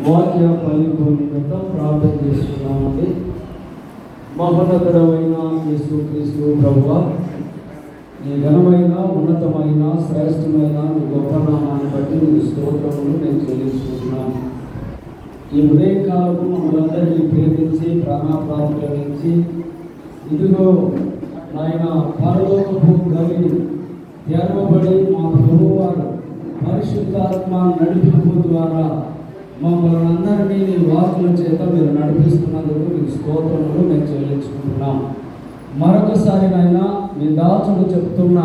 వాక్య పరిపూర్ణత ప్రార్థన చేస్తున్నామండి. మహోన్నతుడమైన యేసుక్రీస్తు ప్రభువా, నీ ఘనమైన ఉన్నతమైన శ్రేష్టమైన నీ గొప్ప నామాన్ని బట్టి నీ స్తోత్రములు నేను చెల్లించుకుంటున్నాను. ఈ ఉదయకాలము మమ్మల్ందరినీ ప్రేమించి ప్రాణాప్రాప్తించి ఇదిగో నాయన పరలోకపు గవి తెరవబడి మా ప్రభువారు పరిశుద్ధాత్మ నడిపింపు ద్వారా మమ్మల్ని అందరినీ నీ వాక్కుల చేత మీరు నడిపిస్తున్నందుకు మీకు స్తోత్రములు మేము చెల్లించుకుంటున్నాం. మరొకసారి నాయన మీ దాసుడు చెప్తున్న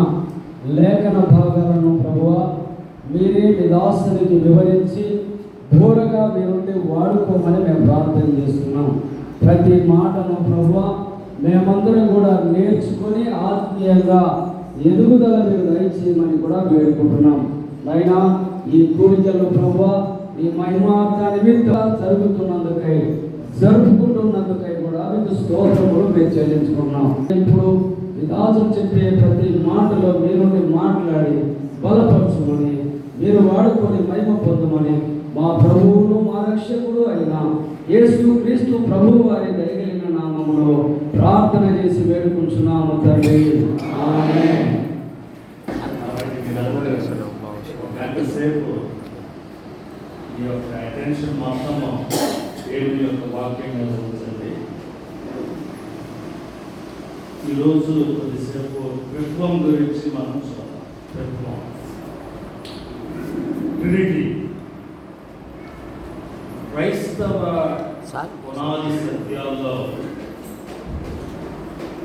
లేఖన భాగాలను ప్రభువా మీరే మీ దాసునికి వివరించి దూరగా మీరుండి వాడుకోమని మేము ప్రార్థన చేస్తున్నాం. ప్రతి మాటను ప్రభువా మేమందరం కూడా నేర్చుకొని ఆత్మీయంగా ఎదుగుదల మీరు దయచేయమని కూడా వేడుకుంటున్నాం. అయినా ఈ కూడికలు ప్రభువా ఈ మహిమార్థ నిమిత్తం జరుపుకుంటున్నందుకై కూడా మీకు స్తోత్రములు మేము చెల్లించుకున్నాం. ఇప్పుడు విదాసం చెప్పే ప్రతి మాటలో మీరు మాట్లాడి బలపరచుమని మీరు వాడుకొని మహిమ పొందమని మా ప్రభువును మా రక్షకుడు అయిన యేసుక్రీస్తు ప్రభువు వారి దయగలిగిన నామములో ప్రార్థన చేసి వేడుకుంటున్నాము తండ్రి. ఆమేన్. ఈ యొక్క అటెన్షన్ మొత్తము దేవుని యొక్క వాక్యం మీద ఉంచండి. ఈరోజు కొద్దిసేపు విప్లవం గురించి మనం చూద్దాం. విప్లవం ట్రినిటీ క్రైస్తవ పునాది సత్యాల్లో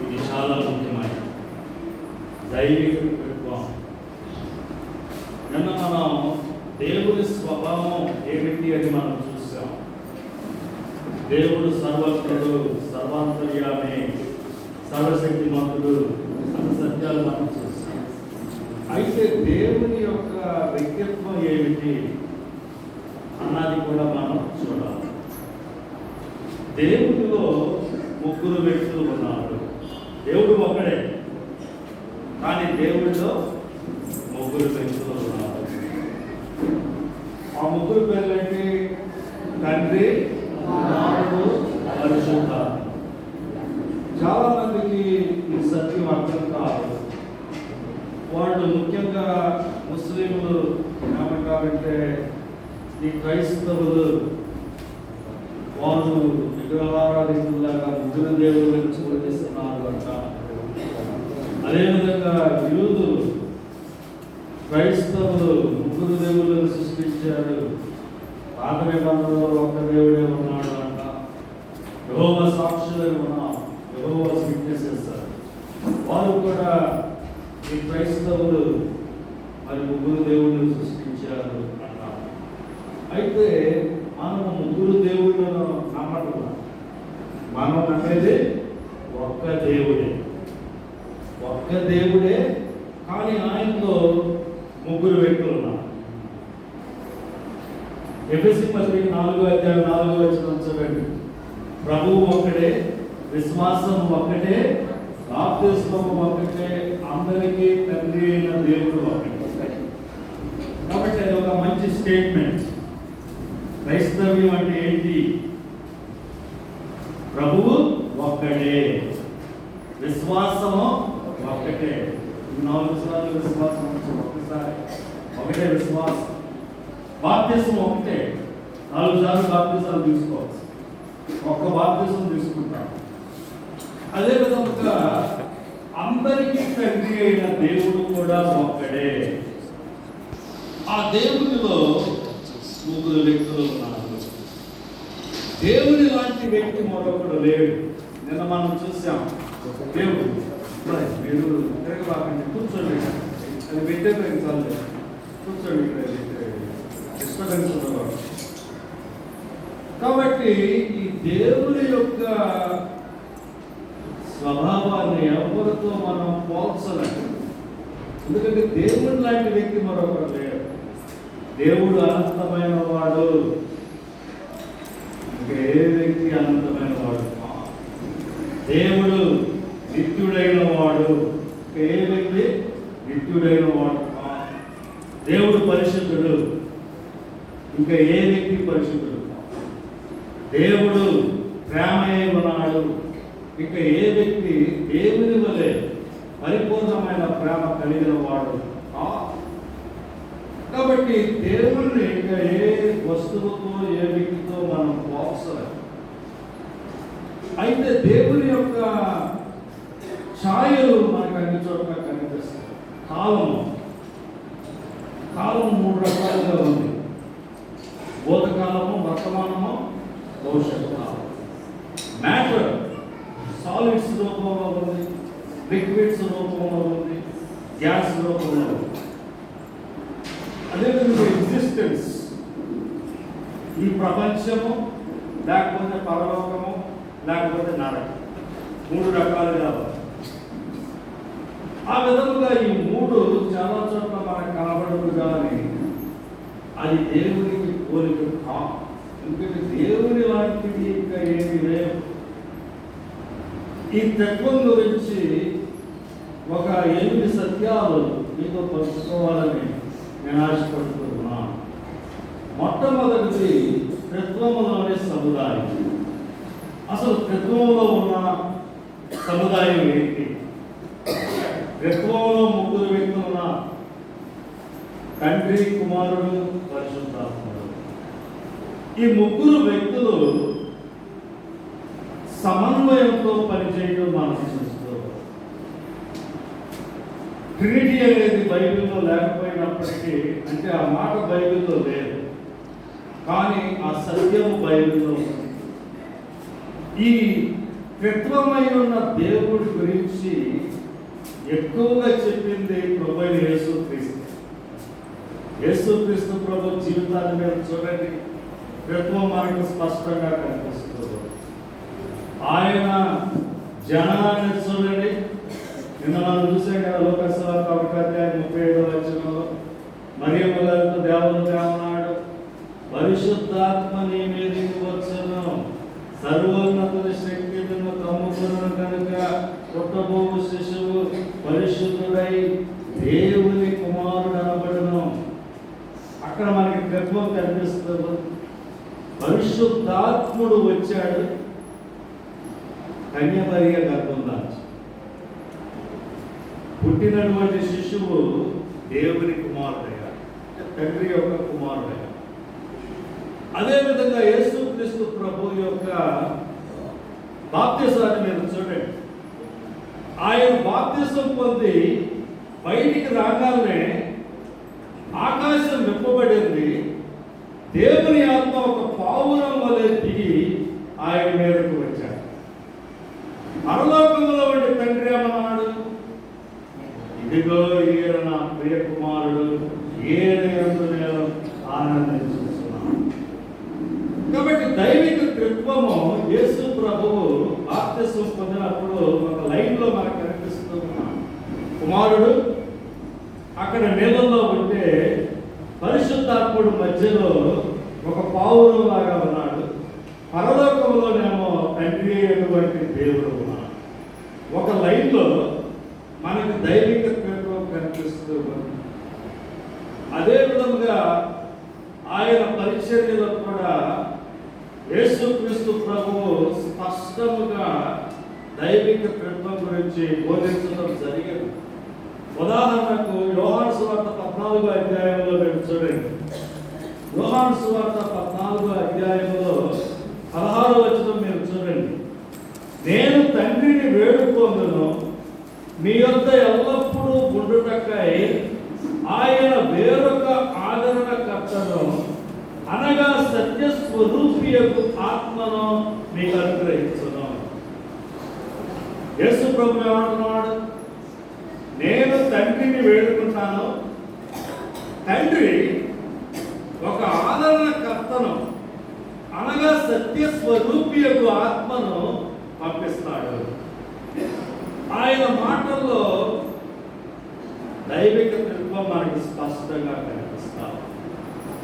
ఇది చాలా ముఖ్యమైన దైవిక విప్లవం. నిన్న మనం దేవుని స్వభావం ఏమిటి అని మనం చూసాం. దేవుడు సర్వజ్ఞుడు, సర్వాంతర్యామి, సర్వశక్తిమంతుడు అన్న సత్యాలు మనం చూసాం. అయితే దేవుని యొక్క వ్యక్తిత్వం ఏమిటి అన్నది కూడా మనం చూడాలి. దేవుడిలో ముగ్గురు వ్యక్తులు ఉన్నారు. దేవుడు ఒకడే, కానీ దేవుడిలో ముగ్గురు వ్యక్తులు ఉన్నారు. ఆ ముగ్గురు పేర్లంటే తండ్రి, కుమారుడు, పరిశుద్ధాత్మ. చాలా మందికి ఈ సత్యం అర్థం కాదు. వాళ్ళు ముఖ్యంగా ముస్లింలు ఏమంటారంటే ఈ క్రైస్తవులు వాళ్ళు విగ్రహారాధికులాగా ముగ్గురు దేవుళ్ళని పూజిస్తున్నారు అంట. అదేవిధంగా యూదులు క్రైస్తవులు ముగ్గురు దేవుళ్ళను సృష్టించారు. పాత నిబంధనలో ఒక్క దేవుడే ఉన్నాడు అంట. యెహోవా సాక్షులై ఉన్నాం, యెహోవా విట్నెసెస్. వారు కూడా ఈ క్రైస్తవులు మరి ముగ్గురు దేవుళ్ళను సృష్టించారు అంటారు. అయితే మనము ముగ్గురు దేవుళ్ళను నమ్మటం, మనం నమ్మేది ఒక్క దేవుడే. ఒక్క దేవుడే, కానీ ఆయనలో ముగ్గురు వ్యక్తులు ఉన్నారు. ఎఫెసీ పత్రిక 4:4 చూడండి. ప్రభువు ఒక్కడే, విశ్వాసం ఒక్కటే, బాప్తిస్మం ఒక్కటే, అందరికీ తండ్రి అయిన దేవుడు ఒక్కటే. కాబట్టి అది ఒక మంచి స్టేట్మెంట్. క్రైస్తవ్యం అంటే ఏంటి? ప్రభువు ఒక్కడే, విశ్వాసము ఒక్కటే. 4 సార్లు విశ్వాసం ఒక్కసారి ఒకటే విశ్వాసం. బాప్తిసం ఒకటే, 4 సార్లు బాప్తిసాలు తీసుకోవచ్చు. ఒక్క బాప్తిసం తీసుకుంటాం. అదేవిధంగా అందరికీ తండ్రి అయిన దేవుడు కూడా ఒక్కడే. ఆ దేవునిలో ముగ్గురు వ్యక్తులు ఉన్నారు. దేవుని లాంటి వ్యక్తి మరొకడు లేడు. నిన్న మనం చూసాం. దేవుడు మీరు తిరగబాకండి, కూర్చోండి, అది పెట్టే చాలు, కూర్చోండి, డిస్టర్బెన్స్ ఉండదు. కాబట్టి ఈ దేవుని యొక్క స్వభావాన్ని ఎవరితో మనం పోల్చలేము. ఎందుకంటే దేవుడు లాంటి వ్యక్తి మరొకరు లేడు. దేవుడు అనంతమైన వాడు, ఇంకా ఏ వ్యక్తి అనంతమైన వాడు. దేవుడు నిత్యుడైన వాడు, ఇంకా ఏ వ్యక్తి నిత్యుడైన వాడు. దేవుడు పరిశుద్ధుడు, ఇంకా ఏ వ్యక్తి పరిశుద్ధుడు. దేవుడు ప్రేమయే ఉన్నాడు, ఇంకా ఏ వ్యక్తి దేవుని వలె పరిపూర్ణమైన ప్రేమ కలిగిన వాడు. కాబట్టి దేవుణ్ణి ఇంకా ఏ వస్తువుతో ఏ వ్యక్తితో మనం పోల్చలేము. అయితే దేవుని యొక్క ఛాయలు మనకు అన్ని చోట్ల కనిపిస్తాయి. కాలం 3 రకాలుగా ఉంది. భూతకాలము, వర్తమానము, భవిష్యత్తు కాలం. మ్యాటర్ సాలిడ్స్ రూపంలో ఉంది, లిక్విడ్స్ రూపంలో ఉంది, గ్యాస్ రూపంలో ఉంది. అదేవిధంగా ఎగ్జిస్టెన్స్, ఈ ప్రపంచము, లేకపోతే పరలోకము, లేకపోతే నరకం, 3 రకాలుగా ఉంది. ఆ విధముగా ఈ 3 చాలా చోట్ల మనకు కనబడదు, కానీ అది దేవునికి పోలిక కాదు. ఎందుకంటే దేవుని లాంటిది ఇంకా ఏమీ లేవు. ఈ తత్వం గురించి ఒక 8 సత్యాలు మీతో పంచుకోవాలని నేను ఆశపడుతున్నాను. మొట్టమొదటిది త్రిత్వములోని సముదాయం. అసలు త్రిత్వంలో ఉన్న సముదాయం ఏంటి? త్రిత్వంలో 3 వ్యక్తులు ఉన్నారు. తండ్రి, కుమారుడు, పరిశుద్ధాత్ముడు. ఈ 3 వ్యక్తులు సమన్వయంతో పనిచేయడం మనం చూస్తూ. ట్రినిటీ అనేది బైబిల్లో లేకపోయినప్పటికీ, అంటే ఆ మాట బైబిల్లో లేదు, కానీ ఆ సత్యము బైబిల్లో ఉంది. ఈ త్రిత్వమైన ఉన్న దేవుడి గురించి ఎక్కువగా చెప్పింది ప్రభు యేసుక్రీస్తు. యేసుక్రీస్తు ప్రభు జీవితాన్ని మీద చూడండి, త్రిత్వం మనకు స్పష్టంగా కనిపిస్తుంది. ఆయన జనాన్ని చూడండి. నిన్న మనం చూసాం కదా, లోకస్వార్త 1:37 మరియమ్మ గారితో దేవుడు ఏమన్నాడు? పరిశుద్ధాత్మ నీ మీదకి వచ్చును, సర్వోన్నతుని శక్తి నిన్ను కమ్ముకును కనుక పుట్టబోవు శిశువు పరిశుద్ధుడై దేవుని కుమారుడు అనబడును. అక్కడ మనకి త్రిత్వం కనిపిస్తుంది. పరిశుద్ధాత్ముడు వచ్చాడు, కన్యమరియ గర్భం దాల్చి పుట్టినటువంటి శిశువు దేవుని కుమారుడయ్యాడు, తండ్రి యొక్క కుమారుడయ్యాడు. అదేవిధంగా యేసుక్రీస్తు ప్రభు యొక్క బాప్తిసాన్ని మీరు చూడండి. ఆయన బాప్తిసం పొంది బయటికి రాగానే ఆకాశం విప్పబడింది. దేవుని ఆత్మ ఒక పావురం వలె దిగి ఆయన మీదకు వచ్చాడు. పరలోకంలో ఉండి తండ్రి ఏమన్నాడు? ఇదిగో ఈయన నా ప్రియ కుమారుడు, ఈయనందు నేను ఆనందించుతున్నాను. కాబట్టి దైవిక త్రిత్వము యేసు ప్రభువు బాప్తిసం పొందినప్పుడు ఒక లైన్లో మనకు కనిపిస్తూ ఉన్నాడు. కుమారుడు అక్కడ నీళ్ళల్లో ఉంటే పరిశుద్ధాత్ముడు మధ్యలో ఒక పావురం లాగా ఉన్నాడు. పరలోకంలోనేమో తండ్రి అయినటువంటి దేవుడు ఉన్నాడు. ఒక లైన్లో మనకి దైవిక త్రిత్వం కనిపిస్తూ ఉంది. అదే విధంగా ఆయన పరిచర్యలో కూడా యేసుక్రీస్తు ప్రభువు స్పష్టముగా దైవిక త్రిత్వం గురించి బోధించడం జరిగింది. ఉదాహరణకు యోహాను సువార్త 14వ అధ్యాయంలో మీరు చూడండి. యోహాను సువార్త 14వ అధ్యాయంలో 16వ వచనం మీరు చూడండి. నేను తండ్రిని వేడుకొందును, మీ యొద్ద ఎల్లప్పుడూ ఉండుటకై ఆయన వేరొక స్వరూపియకు ఆత్మను మీకు అనుగ్రహించును. యేసు ప్రభు ఏమంటున్నాడు? నేను తండ్రిని వేడుకుంటాను, తండ్రి ఒక ఆదరణకర్తను అనగా సత్య స్వరూపియకు ఆత్మను పంపిస్తాడు. ఆయన మాటల్లో దైవిక తత్వం మనకి స్పష్టంగా కనిపిస్తాం.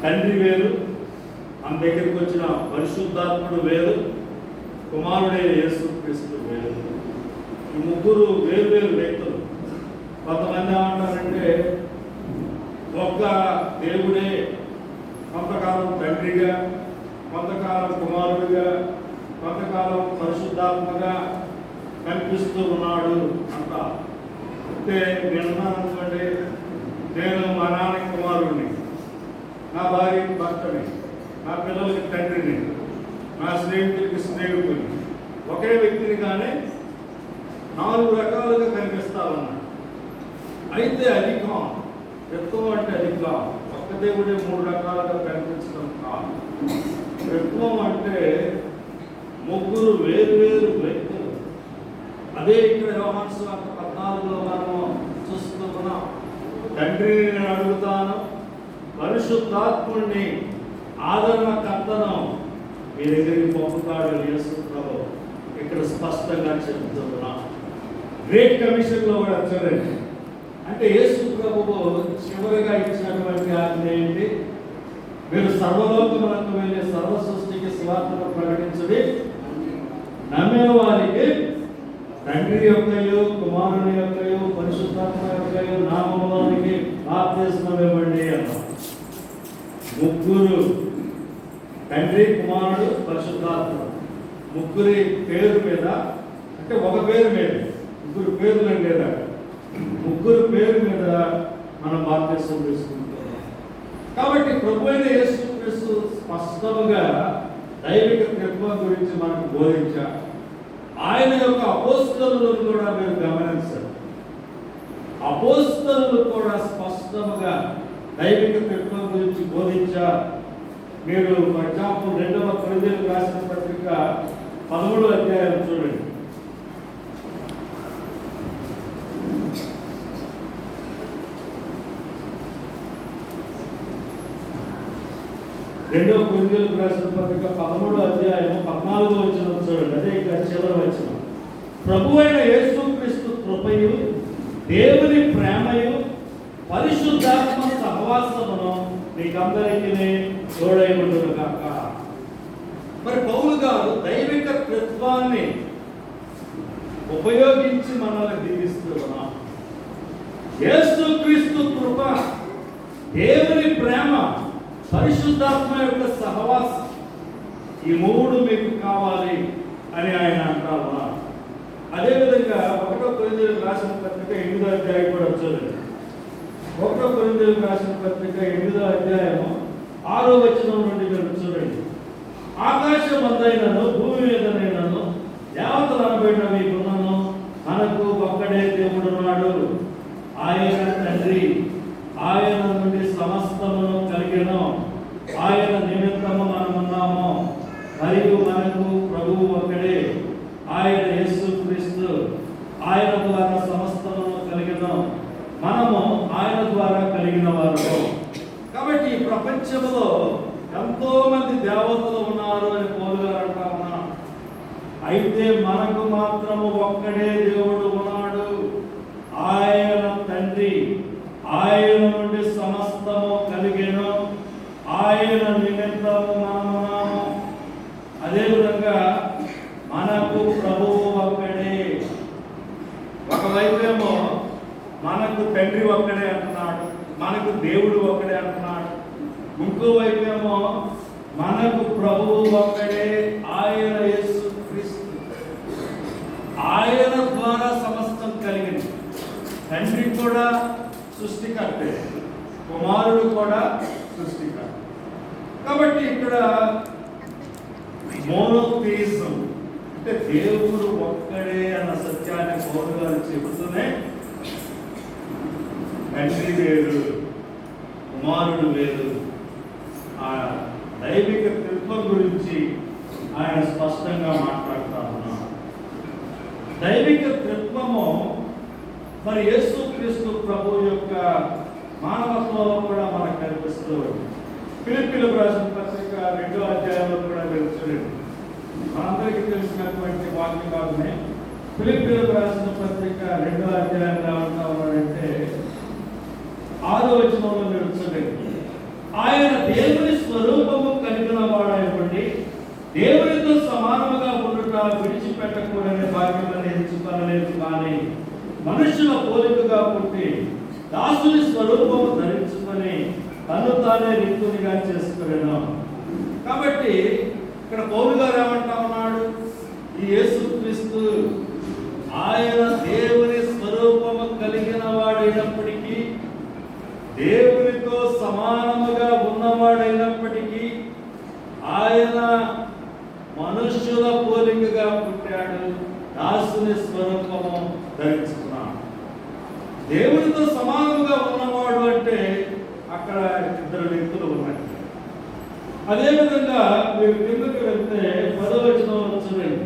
తండ్రి వేరు, మన దగ్గరికి వచ్చిన పరిశుద్ధాత్ముడు వేరు, కుమారుడైన యేసుక్రీస్తు వేరు. ఈ ముగ్గురు వేరు వేరు వ్యక్తులు. కొంతమంది ఏమంటారంటే ఒక్క దేవుడే కొంతకాలం తండ్రిగా, కొంతకాలం కుమారుడిగా, కొంతకాలం పరిశుద్ధాత్మగా కనిపిస్తూ ఉన్నాడు అంట. అంటే నేనున్నాను అనుకోండి, నేను మా నాన్న కుమారుడిని, నా భార్యకి భర్తని, నా పిల్లలకి తండ్రిని, నా స్నేహితుడికి స్నేహితుడిని, ఒకే వ్యక్తిని కానీ 4 రకాలుగా కనిపిస్తామన్నాడు. అయితే అది కాదు, త్రిత్వం అంటే అది కాదు. ఒక్క దేవుడే 3 రకాలుగా కనిపించడం కాదు. త్రిత్వం అంటే ముగ్గురు వేరు వేరు వ్యక్తులు. అదే ఇక్కడ యోహాను సువార్త 14లో మనము చూస్తున్నాం. తండ్రిని నేను అడుగుతాను, పరిశుద్ధాత్ముడిని ఆదరణకర్తను మీ దగ్గరికి పంపుతాడు యేసు ప్రభు. ఇక్కడ స్పష్టంగా చెబుతున్నా. గ్రేట్ కమిషన్లో కూడా చూడండి. అంటే యేసు ప్రభువు చివరిగా ఇచ్చినటువంటి ఆజ్ఞ ఏంటి? మీరు సర్వలోకములకు వెళ్ళే సర్వ సృష్టికి సువార్తను ప్రకటించుడి, నమ్మిన వారికి తండ్రి యొక్కయు కుమారుని యొక్కయు పరిశుద్ధాత్మ యొక్కయు నామములోనికి బాప్తిస్మం ఇవ్వండి అన్నారు. ముగ్గురు, తండ్రి, కుమారుడు, పరిశుద్ధాత్మ, ముగ్గురి పేరు మీద, అంటే ఒక పేరు మీద, ముగ్గురు పేర్లు లేదా, ముగ్గురు పేరు మీద మనం బాప్తిస్మం తీసుకుంటున్నాం. కాబట్టి ప్రభువైన యేసుక్రీస్తు స్పష్టంగా దైవిక త్రిత్వం గురించి మనకు బోధించారు. ఆయన యొక్క అపోస్తలులను కూడా మీరు గమనించారు. అపోస్తలులు కూడా స్పష్టంగా దైవిక త్రిత్వం గురించి బోధించారు. మీరు ఫర్ ఎగ్జాంపుల్ 2వ కొరింథీయులకు రాసిన పత్రిక 13వ అధ్యాయం చూడండి. 2వ కొరింథీయులకు రాసిన పత్రిక 13వ అధ్యాయం 14వ వచనం చూడండి. అదే ఇక్కడ చివరి వచనం. ప్రభువైన యేసుక్రీస్తు కృపయు దేవుని ప్రేమయు పరిశుద్ధాత్మ సహవాసమును మీకందరికీ తోడై ఉండును గాక. మరి పౌలు గారు దైవిక త్రిత్వాన్ని ఉపయోగించి మనల్ని దీవిస్తున్నాం. యేసుక్రీస్తు కృప, దేవుని ప్రేమ, పరిశుద్ధాత్మ యొక్క సహవాసం, ఈ 3 మీకు కావాలి అని ఆయన అంటా ఉన్నారు. అదేవిధంగా 1వ కొరింథీయులకు రాసిన పత్రిక 8వ అధ్యాయం కూడా చూడండి. 1వ కొరింథీయులకు రాసిన పత్రిక 8వ అధ్యాయము 6వ వచనం నుండి మీరు చూడండి. ఆకాశమందైనను భూమి మీదనైనను దేవతలు అనబడిన మీకున్నను మనకు ఒక్కడే దేవుడున్నాడు, ఆయన తండ్రి. ఆయన నుండి సమస్తమును కలిగెను, ఆయన నిమిత్తము మనమున్నాము, మరియు మనకు ప్రభువు ఒక్కడే, ఆయన యేసుక్రీస్తు. ఆయన ద్వారా సమస్తమును కలిగెను, మనము ఆయన ద్వారా కలిగిన వారు. కాబట్టి ఈ ప్రపంచంలో ఎంతో మంది దేవతలు ఉన్నారు అని పౌలు గారు అంటా ఉన్నారు. అయితే మనకు మాత్రము ఒక్కడే దేవుడు ఉన్నాడు, ఆయన తండ్రి. ఆయన నుండి సమస్తము కలిగెను, ఆయన నిమిత్తము మనమున్నాము. అదేవిధంగా మనకు ప్రభువు ఒక్కడే. ఒకవైపేమో మనకు తండ్రి ఒక్కడే అంటున్నాడు, మనకు దేవుడు ఒక్కడే అంటున్నాడు. ఇంకోవైపేమో మనకు ప్రభువు ఒక్కడే, ఆయన యేసుక్రీస్తు. ఆయన ద్వారా సమస్తం కలిగింది. తండ్రి కూడా సృష్టికర్తే, కుమారుడు కూడా సృష్టికర్త. కాబట్టి ఇక్కడ మోనోథియిజం అంటే దేవుడు ఒక్కడే అన్న సత్యాన్ని పౌలు గారు చెబుతూనే తండ్రి వేరు, కుమారుడు వేరు, ఆ దైవిక త్రిత్వం గురించి ఆయన స్పష్టంగా మాట్లాడుతా ఉన్నాడు. దైవిక త్రిత్వము మరి యేసుక్రీస్తు ప్రభు యొక్క మానవత్వంలో కూడా మనకు కనిపిస్తూ ఫిలిప్పీయులకు రాసిన పత్రిక 2వ అధ్యాయంలో కూడా మీరు చూడండి. మనందరికీ తెలిసినటువంటి వాక్య భాగమే. ఫిలిప్పీయులకు రాసిన పత్రిక 2వ అధ్యాయంలో ఏమంటా ఉన్నాడంటే 6వ వచనంలో మీరు చూడండి. ఆయన దేవుని స్వరూపము కలిగిన వాడైనటువంటి దేవునితో సమానముగా ఉండుట విడిచిపెట్టకూడని భాగ్యమని ఎంచుకొనలేదు, కానీ మనుషుల పోలికగా పుట్టి దాసుని స్వరూపము ధరించుకొని తను తానే రిక్తునిగా చేసుకున్నాను. కాబట్టి ఇక్కడ పౌలు గారు ఏమంటా ఉన్నాడు, ఈ యేసుక్రీస్తు ఆయన దేవుని స్వరూపము కలిగిన వాడైనప్పటికీ, దేవునితో సమానముగా ఉన్నవాడైనప్పటికీ ఆయన మనుష్యుల పోలికగా పుట్టాడు, దాసుని స్వరూపము ధరించుకున్నాడు. దేవునితో సమానముగా ఉన్నవాడు అంటే అక్కడ ఇద్దరు వ్యక్తులు ఉన్నాయి. అదేవిధంగా మీరు కిందకి వెళ్తే 10వ వచనంలో చూడండి.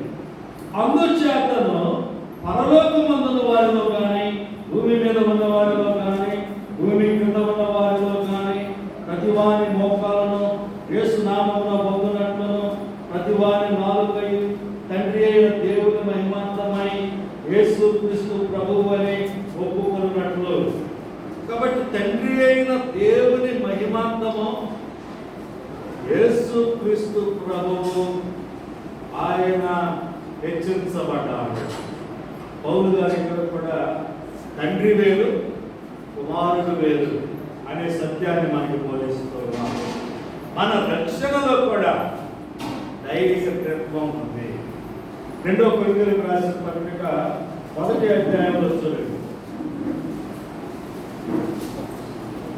అందుచేతను పరలోకమందున్న వారిలో కానీ, భూమి మీద ఉన్న వారిలో కానీ, భూమి కింద ఉన్న వారిలో కానీ ప్రతి వాని మోకాలను యేసు నామమున పొందునట్లును, ప్రతి వాని నాలుకై తండ్రి అయిన దేవుని మహిమాంతమై యేసుక్రీస్తు ప్రభువు అని ఒప్పుకొనున్నట్లు. కాబట్టి తండ్రి అయిన దేవుని మహిమాంతము యేసుక్రీస్తు ప్రభువు ఆయన హెచ్చరించబడ్డాడు. పౌలు గారి ఇక్కడ కూడా తండ్రి వేరు, కుమారుడు వేరు అనే సత్యాన్ని మనకి బోధిస్తూ ఉన్నాము. మన రక్షణలో కూడా దైవిక త్రిత్వం ఉంది. 2వ కొరింథీయులకు రాసిన పత్రిక 1వ అధ్యాయంలో చూడండి.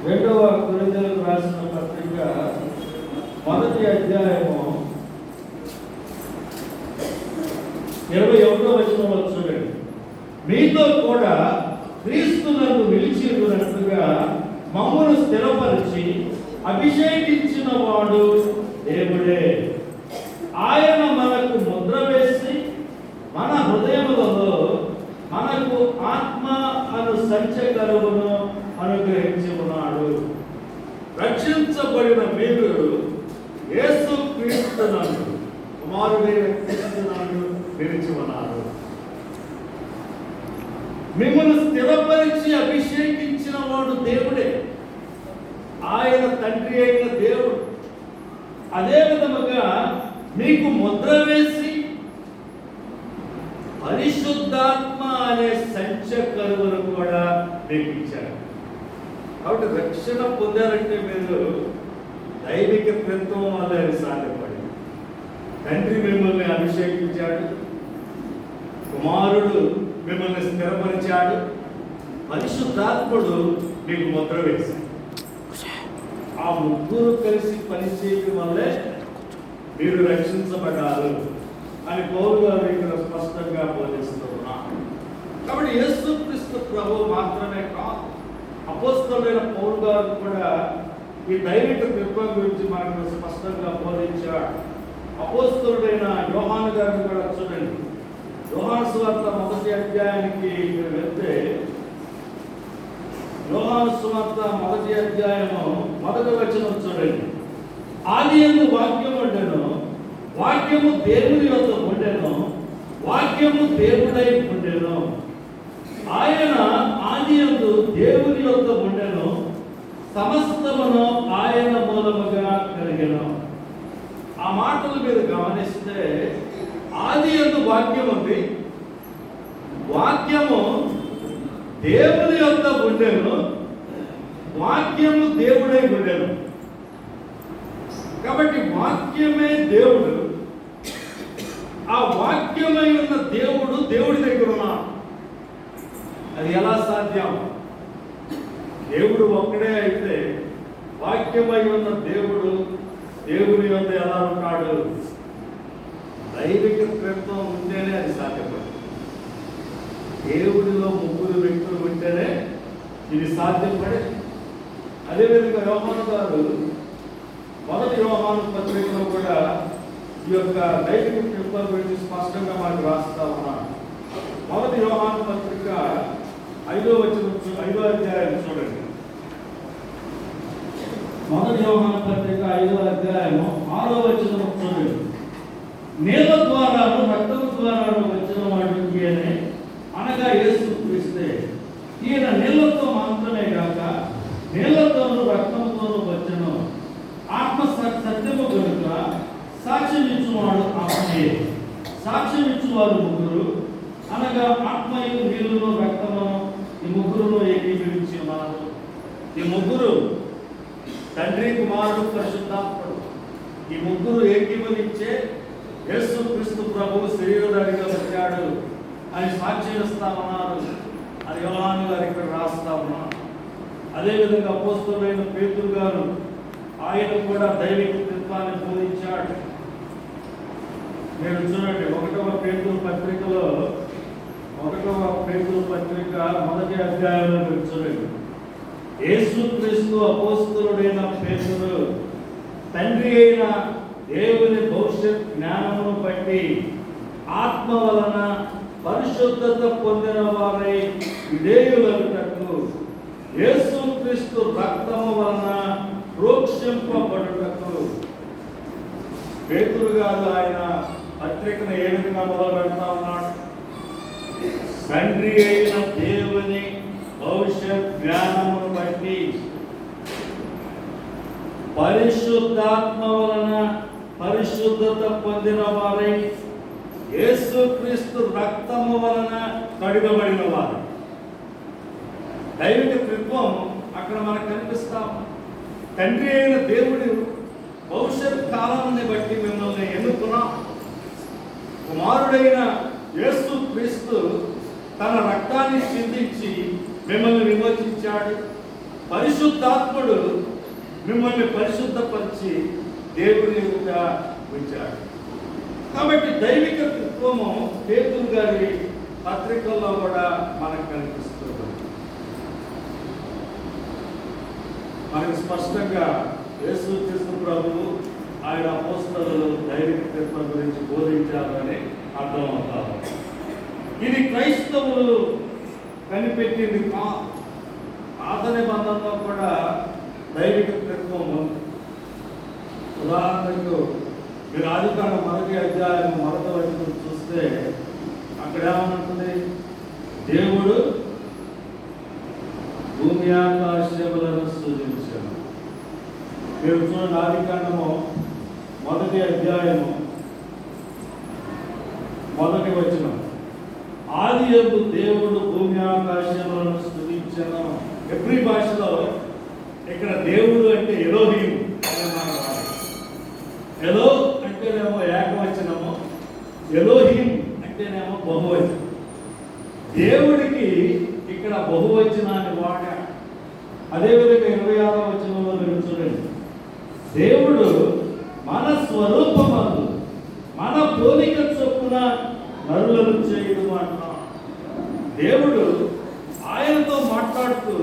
2వ కొరింథీయులకు రాసిన పత్రిక 1వ అధ్యాయము 21వ వచనంలో చూడండి. మీతో కూడా క్రీస్తునందు నిలిచి ఉన్నట్లుగా మమ్మను స్థిరపరిచి అభిషేకించిన వాడు దేవుడే. ఆయన మనకు ముద్ర వేసి మన హృదయములలో మనకు ఆత్మ అను సంచకరువును అనుగ్రహించి ఉన్నాడు. రక్షించబడిన మీరు యేసుక్రీస్తునందు కుమారుడైన క్రీస్తునందు నిలిచి ఉన్నారు. మిమ్మల్ని స్థిరపరిచి అభిషేకించిన వాడు దేవుడే. ఆయన తండ్రి అయిన దేవుడు. అదే విధముగా మీకు ముద్ర వేసి పరిశుద్ధాత్మ అనే సంచకరువును కూడా నేర్పించారు. కాబట్టి రక్షణ పొందారంటే మీరు దైవిక త్రిత్వం వల్ల అది సాధ్యపడింది. తండ్రి మిమ్మల్ని అభిషేకించాడు, కుమారుడు మిమ్మల్ని స్థిరపరిచాడు, పరిశుద్ధాత్ముడు మీకు ముద్ర వేశాడు. ఆ ముగ్గురు కలిసి పనిచేయడం వల్లే మీరు రక్షించబడ్డారు అని పౌలు గారు ఇక్కడ స్పష్టంగా బోధిస్తూ ఉన్నారు. కాబట్టి యేసుక్రీస్తు ప్రభువు మాత్రమే కాదు, అపోస్తలుడైన పౌలు గారు కూడా ఈ దైవిక త్రిత్వం గురించి మనకు స్పష్టంగా బోధించాడు. అపోస్తలుడైన యోహాను గారిని కూడా చూడండి. యోహాను సువార్త 1వ అధ్యాయానికి మీరు వెళ్తే, యోహాను సువార్త 1వ అధ్యాయము 1వ వచనం చూడండి. ఆదియందు వాక్యము ఉండెను, వాక్యము దేవుని యొద్ద ఉండెను, వాక్యము దేవుడై ఉండెను. ఆయన ఆదియందు దేవుని యొద్ద ఉండెను, సమస్తమును ఆయన మూలముగా కలిగెను. ఆ మాటలు మీరు గమనిస్తే ఆదియందు వాక్యం ఉంది, వాక్యము దేవుని యొద్ద ఉండెను, వాక్యము దేవుడై ఉండెను. కాబట్టి వాక్యమే దేవుడు. ఆ వాక్యమై ఉన్న దేవుడు దేవుడి దగ్గర ఉన్నాడు. అది ఎలా సాధ్యం? దేవుడు ఒక్కడే అయితే వాక్యమై ఉన్న దేవుడు దేవుని యొద్ద ఎలా ఉంటాడు? దైవిక త్రిత్వం ఉంటేనే అది సాధ్యపడుతుంది. దేవుడిలో ముగ్గురు వ్యక్తులు ఉంటేనే ఇది సాధ్యపడే. అదేవిధంగా యోహాను గారు 1 యోహాను యోహాను పత్రికలో కూడా ఈ యొక్క దైవిక కృప గురించి స్పష్టంగా మనకు రాస్తా ఉన్నాడు. మొదటి యోహాను పత్రిక 5వ అధ్యాయం చూడండి. మొదటి యోహాను పత్రిక 5వ అధ్యాయము 6వ వచనం చూడండి. నీళ్ళ ద్వారాను రక్తము ద్వారాను వచ్చిన వాడికి అనగా యేసు క్రీస్తే. ఈయన నీళ్లతో మాత్రమే కాక నీళ్లతోనూ రక్తముతోనూ వచ్చెను. ఆత్మ సత్యము కనుక సాక్ష్యం ఇచ్చువాడు ఆత్మయే. సాక్ష్యం ఇచ్చువారు ముగ్గురు, అనగా ఆత్మయు నీళ్లను రక్తమును ఈ ముగ్గురును ఏకీభవించి ఉన్నారు. ఈ ముగ్గురు తండ్రి, కుమారుడు, పరిశుద్ధాత్ముడు. ఈ ముగ్గురు ఏకీభవించే యేసు క్రీస్తు ప్రభువు శరీరధారిగా వచ్చాడు అని సాక్ష్యం ఇస్తామన్నారు అని యోహాను గారు ఇక్కడ రాస్తా ఉన్నారు. అదేవిధంగా అపోస్తలుడైన పేతురు గారు ఆయన కూడా దైవిక తత్వాన్ని బోధించాడు. మీరు చూడండి 1వ పేతురు పత్రికలో 1వ పేతురు పత్రిక 1వ అధ్యాయంలో మీరు చూడండి. యేసు క్రీస్తు అపోస్తలుడైన పేతురు తండ్రి అయిన దేవుని భవిష్యత్ జ్ఞానమును బట్టి ఆత్మ వలన పరిశుద్ధత పొందిన వారై విధేయులగుటకు యేసు క్రీస్తు రక్తము వలన ప్రోక్షింపబడుటకు. పేతురు గారు ఆయన పత్రికను ఏ విధంగా మొదలు పెడతా ఉన్నాడు? తండ్రి అయిన దేవుని భవిష్యత్ జ్ఞానమును బట్టి పరిశుద్ధాత్మ వలన పరిశుద్ధత పొందిన వారై యేసుక్రీస్తు రక్తము వలన కడుగబడిన వారు. దైవిక త్రిత్వం అక్కడ మనకు కనిపిస్తాం. తండ్రి అయిన దేవుడు భవిష్యత్ కాలాన్ని బట్టి మిమ్మల్ని ఎన్నుకున్నాం. కుమారుడైన యేసుక్రీస్తు తన రక్తాన్ని చిందించి మిమ్మల్ని విమోచించాడు. పరిశుద్ధాత్ముడు మిమ్మల్ని పరిశుద్ధపరిచి దేవుని యొక్క ఉంచాడు. కాబట్టి దైవిక తత్వము పేతురు గారి పత్రికల్లో కూడా మనకు కనిపిస్తుంది. మనకు స్పష్టంగా యేసు క్రీస్తు ప్రభువు ఆయన అపోస్తలులు దైవిక తత్వం గురించి బోధించాలని అర్థమవుతారు. ఇది క్రైస్తవులు కనిపెట్టింది. పాత నిబంధనలో కూడా దైవిక తత్వం ఉంది. ఉదాహరణకు మీరు ఆదికాండం 1వ అధ్యాయం 1వ వచనం చూస్తే అక్కడ ఏమనుంటుంది? దేవుడు భూమి ఆకాశములను సృజించాడు. మీరు చూడండి, ఆదికాండము 1వ అధ్యాయము 1వ వచనం. ఆదియందు దేవుడు భూమి ఆకాశములను సృజించెను. హెబ్రీ భాషలో ఇక్కడ దేవుడు అంటే ఎలోహీం అనే మాట వాడారు. ఎలో అంటేనేమో ఏకవచనము, ఎలోహీం అంటేనేమో బహువచనం. దేవుడికి ఇక్కడ బహువచనాన్ని వాడాడు. అదేవిధంగా 26వ వచనంలో మీరు చూడండి, దేవుడు మన స్వరూపమందు మన పోలిక చొప్పున నరులను చేయడం అంటున్నాం. దేవుడు ఆయనతో మాట్లాడుతూ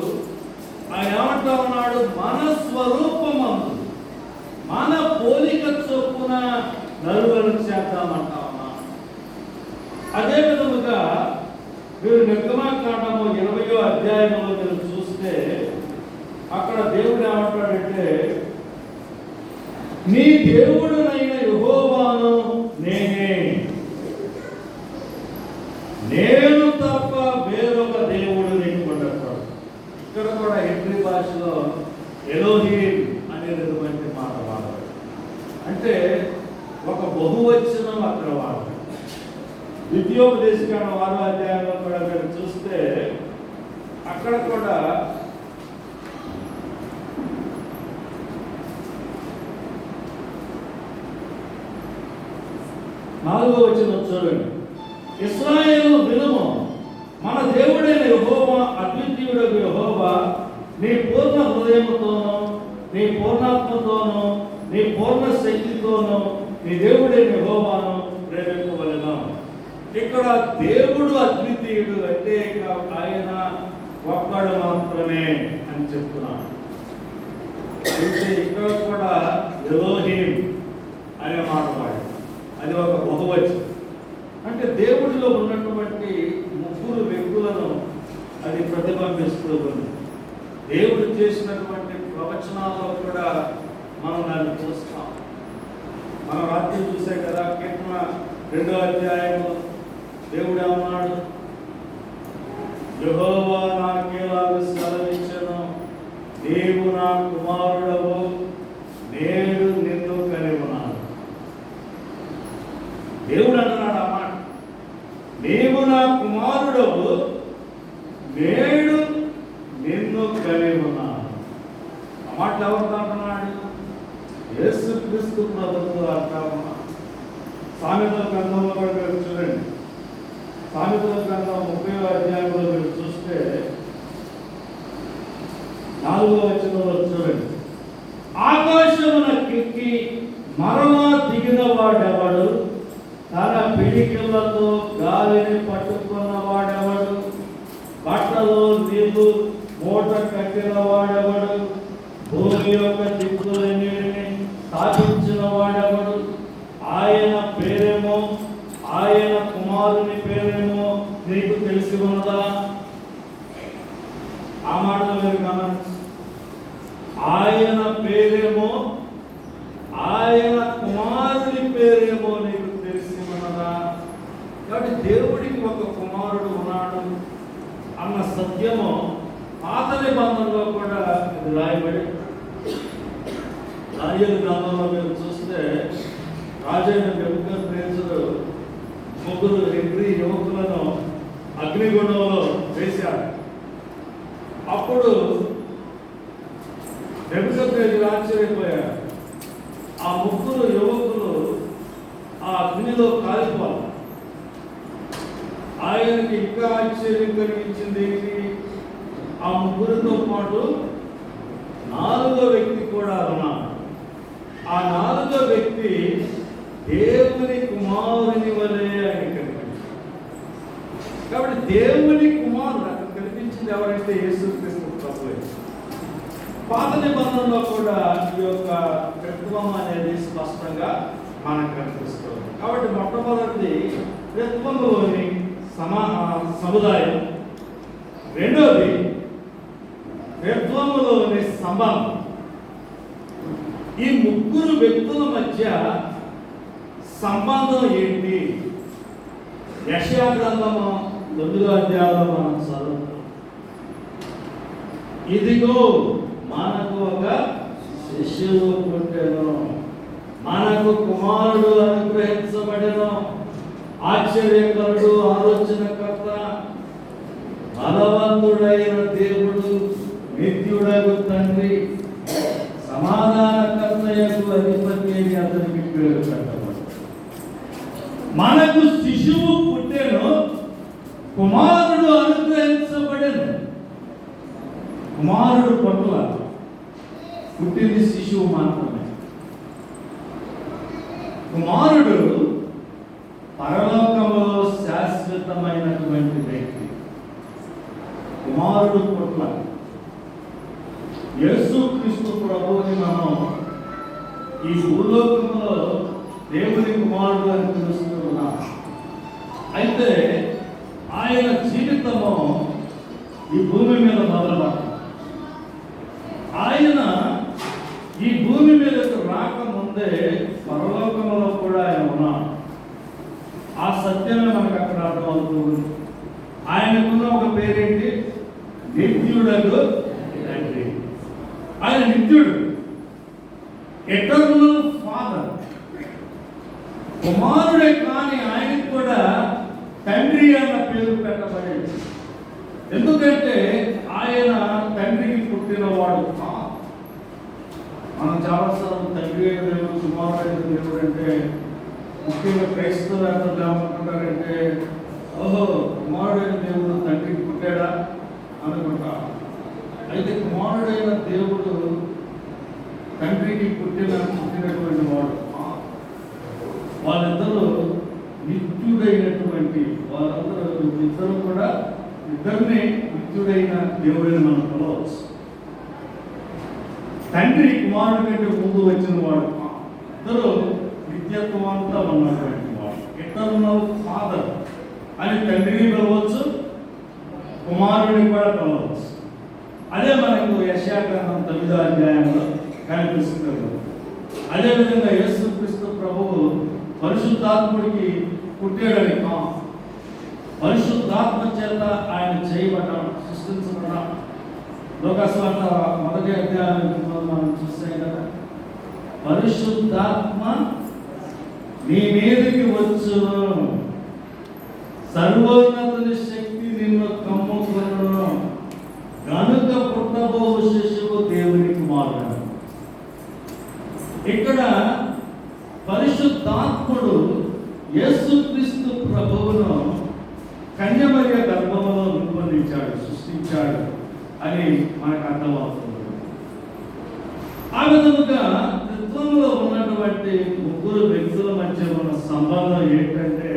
ఆయన ఏమంటా ఉన్నాడు? మన స్వరూపమందు మన పోలిక చొప్పున నరులను చేద్దామంటా ఉన్నాం. అదే విధముగా మీరు నిర్గమాకాండము 20వ అధ్యాయంలో మీరు చూస్తే అక్కడ దేవుడు ఏమంటాడంటే, నీ దేవుడునైన యెహోవాను నేనే, నేను తప్ప వేరొక దేవుడు నీకు ఉండకూడదు. ఇక్కడ కూడా హెబ్రీ భాషలో ఎలోహీం అనేటటువంటి మాట వాడారు. అంటే ఒక బహువచనం అక్కడ వాడారు. ద్వితీయోపదేశకాండం 6వ అధ్యాయంలో కూడా మీరు చూస్తే అక్కడ కూడా నాలుగో వచనం చూడండి. ఇశ్రాయేలు వినుము, మన దేవుడైన యెహోవా అద్వితీయుడగు యెహోవా నీ పూర్ణ హృదయముతోనూ నీ పూర్ణాత్మతోనూ నీ పూర్ణ శక్తితోనూ నీ దేవుడైన యెహోవాను ప్రేమింపవలెను. ఇక్కడ దేవుడు అద్వితీయుడు అంటే ఆయన ఒక్కడు మాత్రమే అని చెప్తున్నాడు. అయితే ఇక్కడ కూడా ఎలోహీం వచనం. అంటే దేవుడిలో ఉన్నటువంటి ముగ్గురు వ్యక్తులను అది ప్రతిబింబిస్తూ ఉంది. దేవుడు చేసినటువంటి ప్రవచనాల్లో కూడా మనం దాన్ని చూస్తాం. మనం రాత్రి చూసే కదా, కీర్తన 2వ అధ్యాయంలో దేవుడు ఏమన్నాడు? యెహోవా నాకేలాగ సెలవిచ్చెను, నీవు నా కుమారుడవు, నేడు నిన్ను కనియున్నాను. దేవుడు అంటున్నాడు ఆ మాట, నీవు నా కుమారుడవు, నేడు నిన్ను కనియున్నాను. ఆ మాట ఎవరు అంటున్నాడు? యేసుక్రీస్తు ప్రభువు అంటా ఉన్నాడు. సామెతల గ్రంథంలో కూడా మీరు చూడండి, సామెతల గ్రంథం 30వ అధ్యాయంలో మీరు చూస్తే 4వ వచనంలో చూడండి, ఆకాశమునకెక్కి మరలా దిగిన వాడెవడు, తన పిడికిళ్లతో గాలిని పట్టుకున్న వాడెవడు, బట్టలో నీళ్లు మూట కట్టిన వాడెవడు, భూమి యొక్క దిక్కులన్నిటిని స్థాపించిన వాడెవడు, ఆయన పేరేమో, ఆయన కుమారుని పేరేమో నీకు తెలిసి ఉన్నదా? ఆ మాటలు మీరు గమనించండి. ఆయన పేరేమో, ఆయన కుమారుని పేరేమో నీకు తెలిసి ఉన్నదా? కాబట్టి దేవుడికి ఒక కుమారుడు ఉన్నాడు అన్న సత్యము పాత నిబంధనలో కూడా ఇది రాయబడి, దానియేలు గ్రంథంలో మీరు చూస్తే రాజైన నెబుకద్నెజరు ముగ్గురు హెబ్రీ యువకులను అగ్నిగుండంలో వేశాడు. అప్పుడు నెబుకద్నెజరు ఆశ్చర్యపోయాడు. ఆ ముగ్గురు యువకులు ఆ అగ్నిలో కాలిపోవాలి. ఆయనకి ఇంకా ఆశ్చర్యం కలిగించింది ఏంటి? ఆ ముగ్గురితో పాటు 4వ వ్యక్తి కూడా ఉన్నాడు. ఆ 4వ వ్యక్తి దేవుని కుమారుని వలె ఆయన కనిపించింది. కాబట్టి దేవుని కుమారుడు అక్కడ కనిపించింది ఎవరైతే? యేసుక్రీస్తు ప్రభువే. పాత నిబంధనలో కూడా ఈ యొక్క త్రిత్వం అనేది స్పష్టంగా మనకు కనిపిస్తుంది. కాబట్టి మొట్టమొదటిది త్రిత్వంలోని సముదాయం, రెండోది త్రిత్వములోని సంబంధం. ఈ ముగ్గురు వ్యక్తుల మధ్య సంబంధం ఏంటి? యెషయా గ్రంథము 9వ అధ్యాయంలో మనం చదువుతాం. ఇదిగో మనకు ఒక శిశువు పుట్టెను, మనకు కుమారుడు అనుగ్రహించబడెను, ఆశ్చర్యకరుడు, ఆలోచనకర్త, బలవంతుడైన దేవుడు, నిత్యుడగు తండ్రి, సమాధానకర్తయకు అధిపతి అని అతనికి పేరు పెట్టబడు. మనకు శిశువు పుట్టెను, కుమారుడు అనుగ్రహించబడెను. కుమారుడు పట్ల పుట్టింది శిశువు మాత్రమే. కుమారుడు పరలోకంలో శాశ్వతమైనటువంటి వ్యక్తి. కుమారుడు పట్ల యేసుక్రీస్తు ప్రభువుని మనం ఈ భూలోకంలో దేవుని కుమారుడు అని పిలుస్తూ ఉన్నాం. అయితే ఆయన జీవితము ఈ భూమి మీద మొదలుపడుతుంది. ఆయన ఈ భూమి మీదకు రాకముందే పరలోకంలో కూడా ఆయన ఉన్నాడు. ఆ సత్యమే మనకు అక్కడ అర్థమవుతుంది. ఆయనకున్న ఒక పేరేంటి? నిత్యుడగు తండ్రి. ఆయన నిత్యుడు, ఎటర్నల్ ఫాదర్. కుమారుడే కానీ ఆయనకు కూడా తండ్రి అన్న పేరు పెట్టబడేది. ఎందుకంటే ఆయన తండ్రికి పుట్టినవాడు. మనం చాలాసార్లు తండ్రి అయిన దేవుడు, కుమారుడైన దేవుడు అంటే ముఖ్యంగా క్రైస్తవులు ఏమనుకుంటారంటే, ఓహో కుమారుడైన దేవుడు తండ్రికి పుట్టాడా అనుకుంటా. అయితే కుమారుడైన దేవుడు తండ్రికి పుట్టినటువంటి వాడు. వాళ్ళిద్దరూ నిత్యుడైనటువంటి ఇద్దరు కూడా ఇద్దరిని నిత్యుడైన దేవుడని మనం పిలవచ్చు. తండ్రి కుమారుడి కంటే ముందు వచ్చిన వాడు, ఇద్దరు నిత్యత్వం అంతా ఉన్నటువంటి వాడు. ఎటర్నల్ ఫాదర్ అని తండ్రిని పిలవచ్చు, కుమారుడిని కూడా పిలవచ్చు. అదే మనకు యెషయా గ్రంథం 9వ అధ్యాయంలో కనిపిస్తుంది. అదేవిధంగా యేసుక్రీస్తు ప్రభువు పరిశుద్ధాత్ముడికి పుట్టాడని, పరిశుద్ధాత్మ చేత ఆయన చేయబడ్డం, సృష్టించబడ్డం. లోకస్వార్త 1వ అధ్యాయంలో మనం చూస్తే కదా, పరిశుద్ధాత్మ నీ మీదకి వచ్చును, సర్వోన్నతుని శక్తి నిన్ను కమ్ముకొనును, గనుక పుట్టబో శిశువు దేవుని కుమారుడు. ఇక్కడ పరిశుద్ధాత్ముడు యేసుక్రీస్తు ప్రభువును కన్యమర్య గర్భంలో రూపొందించాడు, సృష్టించాడు అని మనకు అర్థమవుతుంది. ఆ విధముగా త్రిత్వంలో ఉన్నటువంటి ముగ్గురు వ్యక్తుల మధ్య ఉన్న సంబంధం ఏంటంటే,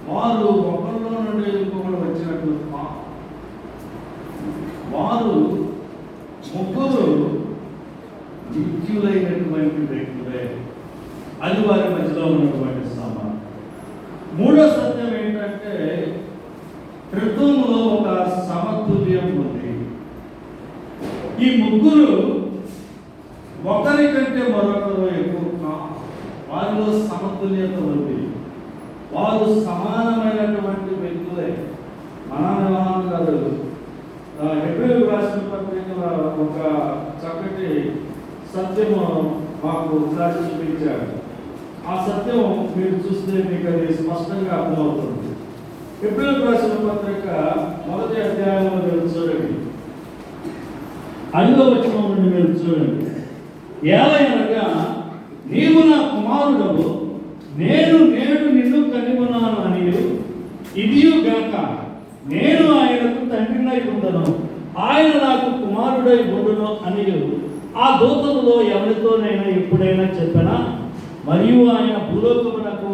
వారు ఒకరిలో నుండి ఇంకొకరు వచ్చినట్లు వారు ముగ్గురు నిత్యులైనటువంటి వ్యక్తులే. అది వారి మధ్యలో ఉన్నటువంటి సంబంధం. మూడో సత్యం ఏంటంటే, త్రిత్వములో ఒక సమతుల్యం ఉంది. ఈ ముగ్గురు ఒకరికంటే మరొకరు ఎక్కువ, వారిలో సమతుల్యత ఉంది. వారు సమానమైనటువంటి వ్యక్తులే. మనాన్ గారు హెబ్రీయులకు రాసిన పత్రికలో ఒక చక్కటి సత్యము మాకు దాచి చూపించాడు. ఆ సత్యం మీరు చూస్తే మీకు అది స్పష్టంగా అర్థమవుతుంది. హెబ్రీయులకు రాసిన పత్రిక 1వ అధ్యాయంలో మీరు చూడండి, 5వ వచనం నుండి మీరు చూడండి. ఏలయనగా నీవు నా కుమారుడవు, నేను నేడు నిన్ను కనిగొన్నాను అని, ఇదియు గాక నేను ఆయనకు తండ్రినై ఉండను, ఆయన నాకు కుమారుడై ఉండును అని ఆ దూతలలో ఎవరితోనైనా ఎప్పుడైనా చెప్పనా? మరియు ఆయన భూలోకమునకు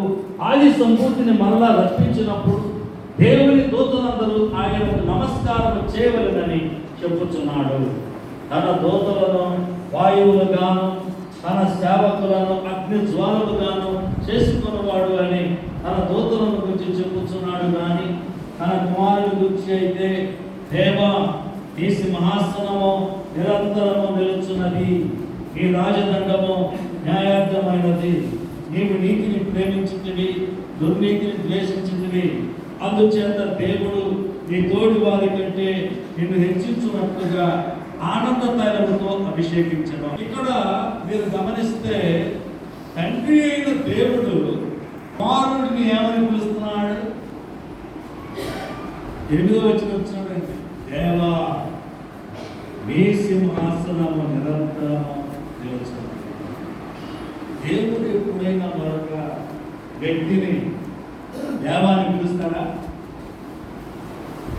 ఆది సంపూర్తిని మరలా రప్పించినప్పుడు దేవుని దూతలందరూ ఆయనకు నమస్కారం చేయవలెనని చెప్పుచున్నాడు. తన దూతలను వాయువులుగాను తన సేవకులను అగ్ని జ్వాలలుగాను చేసుకున్నవాడు అని తన దూతలను గురించి చెప్పుచున్నాడు. కానీ తన కుమారుని గురించి అయితే, దేవా నీ సింహాసనము నిరంతరము నిలుచున్నది, నీ రాజదండము న్యాయార్థమైనది, నీవు నీతిని ప్రేమించితివి, దుర్నీతిని ద్వేషించితివి, అందుచేత దేవుడు నీ తోడి వారి కంటే నిన్ను హెచ్చించున్నట్లుగా ఆనంద తైలముతో అభిషేకించడం. ఇక్కడ మీరు గమనిస్తే తండ్రి అయిన దేవుడు కుమారుడిని ఏమని పిలుస్తున్నాడు? 8వ వచనం చూడండి, దేవా నీ సింహాసనము నిరంతరము నిలుచున్నది. దేవుడు ఎప్పుడైనా మరొక వ్యక్తిని దేవాన్ని పిలుస్తాడా?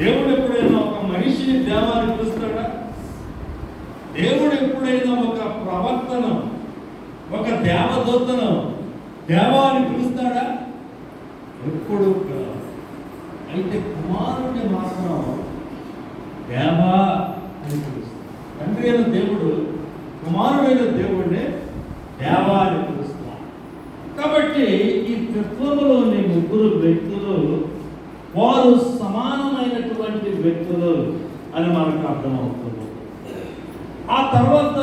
దేవుడు ఎప్పుడైనా ఒక మనిషిని దేవాన్ని పిలుస్తాడా? దేవుడు ఎప్పుడైనా ఒక ప్రవక్తను, ఒక దేవదూతను దేవాన్ని పిలుస్తాడా? ఎప్పుడు. అయితే కుమారుడిని మాత్రం దేవా అని పిలుస్తాడు. తండ్రి అయిన దేవుడు కుమారుడైన దేవుడిని దేవా అని పిలుస్తున్నాడు. కాబట్టి ఈ త్రిత్వములోని ముగ్గురు వ్యక్తులు వారు సమానమైనటువంటి వ్యక్తులు అని మనకు అర్థమవుతుంది. ఆ తర్వాత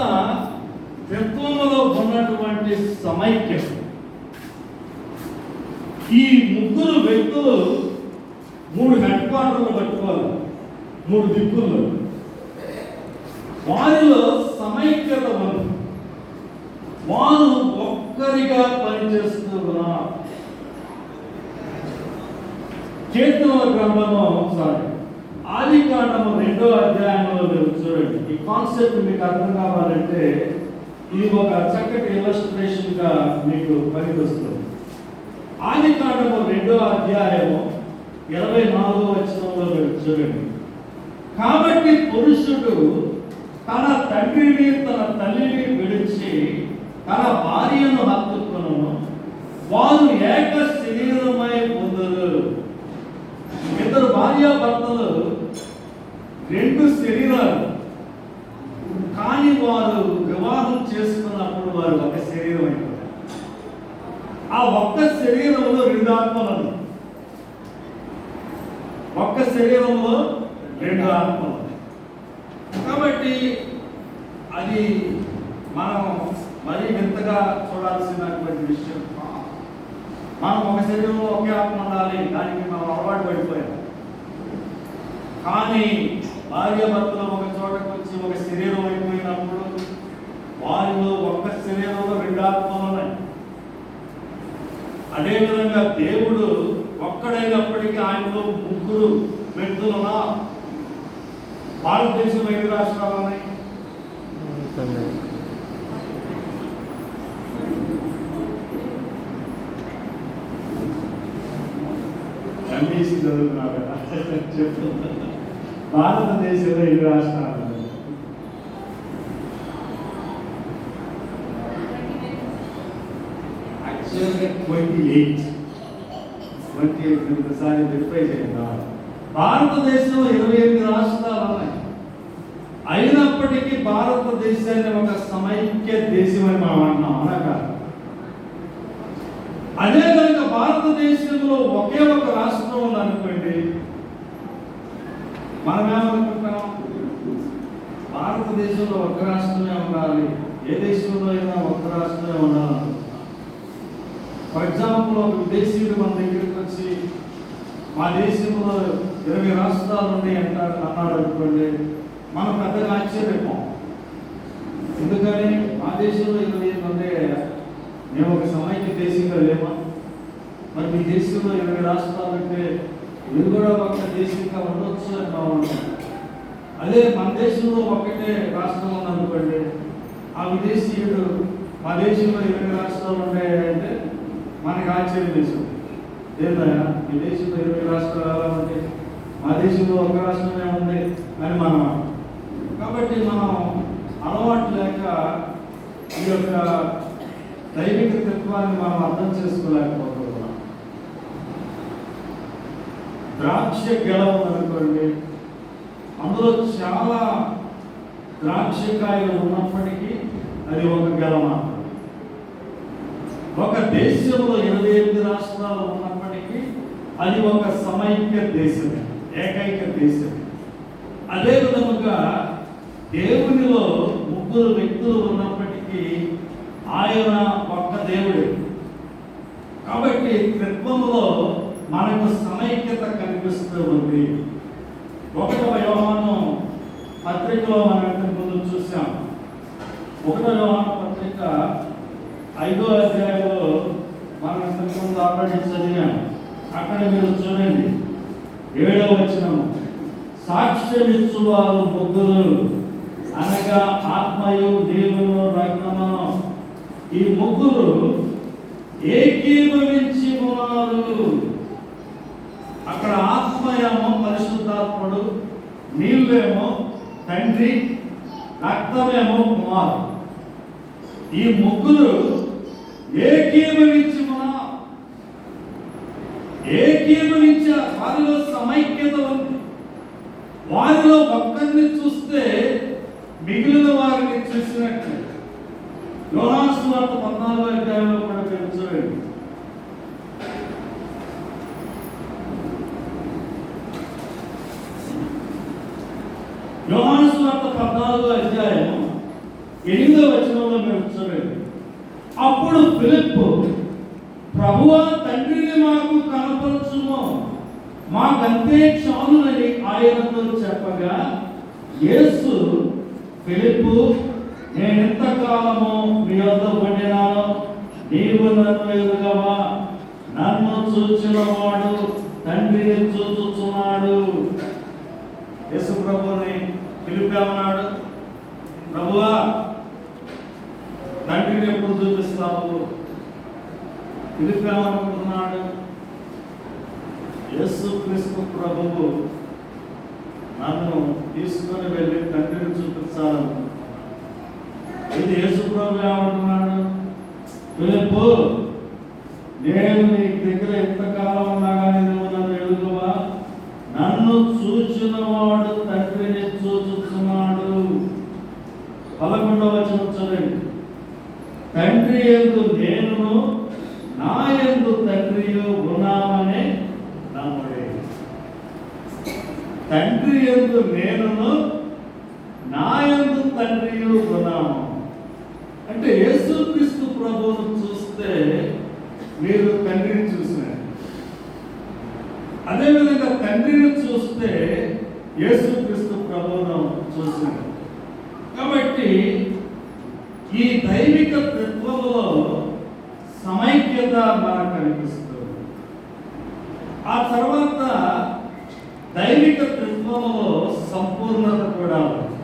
త్రిత్వములో ఉన్నటువంటి సమైక్యం. ఈ ముగ్గురు వ్యక్తులు 3 హెడ్ క్వార్టర్లు పట్టుకోవాలి, 3 దిక్కులు. వారిలో సమైక్యత ఉంది. వారు ఒక్కరిగా పనిచేస్తూ ఉన్నారు. కీర్తనల గ్రంథము ఆది కాండము 2వ అధ్యాయంలో మీరు చూడండి. ఈ కాన్సెప్ట్ మీకు అర్థం కావాలంటే ఇది ఒక చక్కటి ఇలస్ట్రేషన్ గా మీకు పనికొస్తుంది. ఆది కాండము 2వ అధ్యాయము 24వ వచనంలో మీరు చూడండి. కాబట్టి పురుషుడు తన తండ్రిని తన తల్లిని విడిచి తన భార్యను హత్తుకొను, వారు ఏక శరీరమై పొందురు. ఇద్దరు భార్యాభర్తలు 2 శరీరాలు, కానీ వారు వివాహం చేసుకున్నప్పుడు వారు ఒక శరీరం అయిపోతారు. ఆ ఒక్క శరీరంలో 2 ఆత్మలు, ఒక్క శరీరంలో 2 ఆత్మలు. కాబట్టి అది మనం మరీ వింతగా చూడాల్సినటువంటి విషయం. మనం ఒక శరీరంలో ఒకే ఆత్మ ఉండాలి, దానికి మనం అలవాటు పడిపోయాం. కానీ భార్య భర్తలు ఒక చోటకు వచ్చి ఒక శరీరం అయిపోయినప్పుడు వారిలో ఒక్క శరీరంలో 2 ఆత్మలు ఉన్నాయి. అదేవిధంగా దేవుడు ఒక్కడైనప్పటికీ ఆయనలో 3 వ్యక్తులు ఉన్నారు. భారతదేశంలో 5 రాష్ట్రాలు ఉన్నాయి. ఎంబీసీ చదువుతున్నారు కదా చెప్తున్నా. భారతదేశంలో 5 రాష్ట్రాలు, యాక్చువల్గా 28 ఒకసారి వెరిఫై చేయండి. భారతదేశంలో 28 రాష్ట్రాలు ఉన్నాయి. అయినప్పటికీ భారతదేశాన్ని ఒక సమైక్య దేశం అని మనం అంటున్నాం, అవునా కాదు? అదే కనుక భారతదేశంలో ఒకే ఒక రాష్ట్రం ఉందనుకోండి, మనం ఏమనుకుంటాం? భారతదేశంలో ఒక రాష్ట్రమే ఉండాలి, ఏ దేశంలో అయినా ఒక రాష్ట్రమే ఉండాలనుకుంటాం. ఫర్ ఎగ్జాంపుల్, ఒక విదేశీయుడు మన దగ్గరికి వచ్చి మా దేశంలో 20 రాష్ట్రాలు ఉన్నాయి అన్నాడు అనుకోండి, మనం పెద్దగా ఆశ్చర్యపోం. ఎందుకని మా దేశంలో 28 ఉన్నాయి, మేము ఒక సమైక్య దేశంగా లేమా? మరి మీ దేశంలో 20 రాష్ట్రాలు అంటే మీరు కూడా ఒక దేశంగా ఉండొచ్చు అని బాగుంటుంది. అదే మన దేశంలో ఒకటే రాష్ట్రం ఉందనుకోండి, ఆ విదేశీయుడు మా దేశంలో 20 రాష్ట్రాలు ఉన్నాయంటే మనకి ఆశ్చర్యం వేస్తుంది. ఏందయ్యా మీ దేశంలో 20 రాష్ట్రాలు ఎలా ఉంటాయి, మా దేశంలో ఒక రాష్ట్రమే ఉంది అని మనం. కాబట్టి మనం అలవాటు లేక ఈ యొక్క దైవిక తత్వాన్ని మనం అర్థం చేసుకోలేకపోతున్నాం. ద్రాక్ష గెల ఉందనుకోండి, అందులో చాలా ద్రాక్షకాయలు ఉన్నప్పటికీ అది ఒక గెల మాత్రం. ఒక దేశంలో 28 రాష్ట్రాలు ఉన్నప్పటికీ అది ఒక సమైక్య దేశమే, ఏకైక దేశమే. అదే విధముగా దేవునిలో 3 వ్యక్తులు ఉన్నప్పటికీ ఆయన ఒక్క దేవుడే. కాబట్టి త్రిత్వములో మనకు సమైక్యత కనిపిస్తూ ఉంది. 1వ యోహాను పత్రికలో మనం ఇంతకు ముందు చూసాం. 1వ యోహాను పత్రిక 5వ అధ్యాయంలో మనం ఇంతకు ముందు ఆల్రెడీ చదివాం. అక్కడ మీరు చూడండి 7వ వచనము, సాక్ష్యమిచ్చువారు 3 అనగా ఆత్మయు దేవుని రక్తము, ఈ 3 ఏకీభవించి ఉన్నారు. అక్కడ ఆత్మ ఏమో పరిశుద్ధాత్ముడు, నీళ్ళేమో తండ్రి, రక్తమేమో కుమారుడు. ఈ 3 ఏకీభవించి ఉన్నారు. ఏకీభవించారు, వారిలో సమైక్యత ఉంది. వారిలో ఒక్కరిని చూస్తే మిగిలిన వారిని చూసినట్టు. యోహాను సువార్త 14వ అధ్యాయంలో కూడా మీరు చూడండి. యోహాను సువార్త 14వ అధ్యాయం 8వ వచనంలో మీరు చూడండి. అప్పుడు ఫిలిప్పు, ప్రభువా, తండ్రిని మాకు కనపరచుము, మాకంతే చాలునని ఆయనతో చెప్పగా, యేసు, ఫిలిప్పు, నేను ఎంతకాలము మీ వద్ద ఉండినాను, నీవు నన్ను ఎరుగవా? నన్ను చూచిన వాడు తండ్రిని చూచుచున్నాడు. యేసు ప్రభువుని ఫిలిప్పు ఏమన్నాడు? ప్రభువా, తండ్రిని ఎప్పుడు చూపిస్తావు? ఫిలిప్పు ఏమనుకుంటున్నాడు? యేసు క్రీస్తు ప్రభువు నన్ను తీసుకొని వెళ్ళి తండ్రిని చూపించాలనుకుంటున్నాడు. ఇది యేసు ప్రభు ఏమంటున్నాడు? ఫిలిప్పు, నేను నీ దగ్గర ఎంతకాలం ఉన్నా కానీ నువ్వు నన్ను ఎరుగవా? నన్ను చూచిన వాడు తండ్రిని చూచుచున్నాడు. 11వ వచనం చదివండి. తండ్రి యందు నేను, నా యందు తండ్రియు ఉన్నామని నమ్ముడే. తండ్రి యందు నేనును, నా యందు తండ్రియు ఉన్నాము. అంటే యేసుక్రీస్తు ప్రభువును చూస్తే మీరు తండ్రిని చూసినారు. అదేవిధంగా తండ్రిని చూస్తే యేసుక్రీస్తు ప్రభువును చూసినారు. కాబట్టి ఈ దైవిక తత్వములో సమైక్యత మనకు కనిపిస్తుంది. ఆ తర్వాత దైవిక తత్వములో సంపూర్ణత కూడా ఉంది.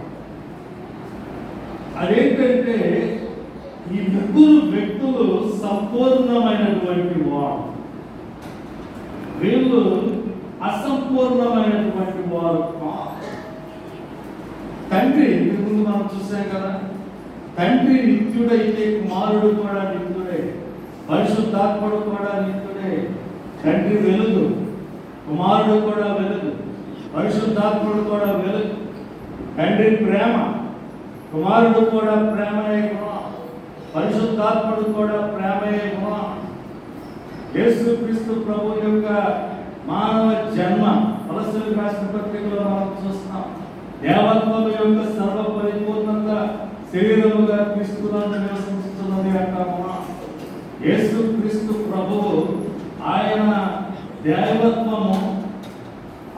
అదేంటంటే ఈ ముగ్గురు వ్యక్తులు సంపూర్ణమైనటువంటి వారు, వీళ్ళు అసంపూర్ణమైనటువంటి వారు కాదు. తండ్రి ముందు మనం చూసాం కదా, తండ్రి నిత్యుడైతే కుమారుడు కూడా నిత్యుడే, పరిశుద్ధాత్ముడు కూడా నిత్యుడే. తండ్రి వెలుగు, కుమారుడు కూడా వెలుగు, పరిశుద్ధాత్ముడు కూడా వెలుగు. తండ్రి ప్రేమ, కుమారుడు కూడా ప్రేమయే గుణం, పరిశుద్ధాత్ముడు కూడా ప్రేమయే గుణం. యేసుక్రీస్తు ప్రభు యొక్క మానవ జన్మ కొలస్సీయులకు రాసిన పత్రికలో మనం చూస్తాం. దేవత్వం యొక్క సర్వ పరిపూర్ణత శరీరముగా క్రీస్తునందు నివసించుతున్నది అంటాము. యేసుక్రీస్తు ప్రభువు ఆయన దైవత్వము,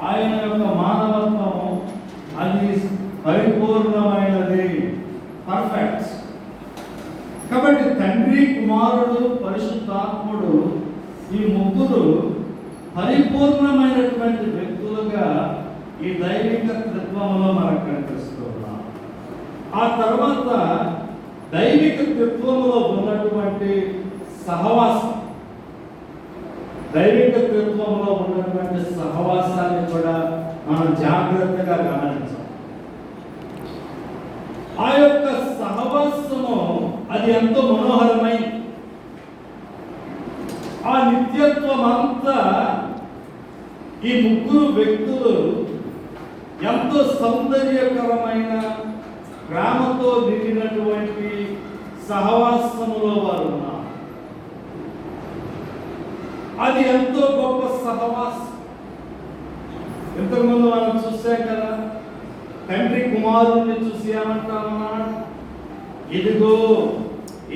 ఆయన యొక్క మానవత్వము అది పరిపూర్ణమైనది, పర్ఫెక్ట్. కాబట్టి తండ్రి, కుమారుడు, పరిశుద్ధాత్ముడు ఈ ముగ్గురు పరిపూర్ణమైనటువంటి వ్యక్తులుగా ఈ దైవిక తత్వంలో మనకు కనిపిస్తున్నారు. ఆ తర్వాత దైవిక తత్వంలో ఉన్నటువంటి సహవాసం, దైవిక తత్వంలో ఉన్నటువంటి సహవాసాన్ని కూడా మనం జాగ్రత్తగా గమనించాలి. ఆ యొక్క సహవాసము అది ఎంతో మనోహరమై, ఆ నిత్యత్వం అంతా ఈ ముగ్గురు వ్యక్తులు ఎంతో సౌందర్యకరమైన ప్రేమతో నిండినటువంటి సహవాసములో వారు ఉన్నారు. అది ఎంతో గొప్ప సహవాసం. ఇంతకుముందు మనం చూసాం కదా, తండ్రి కుమారుణ్ణి చూసి ఏమంటామన్నాడు? ఇదిగో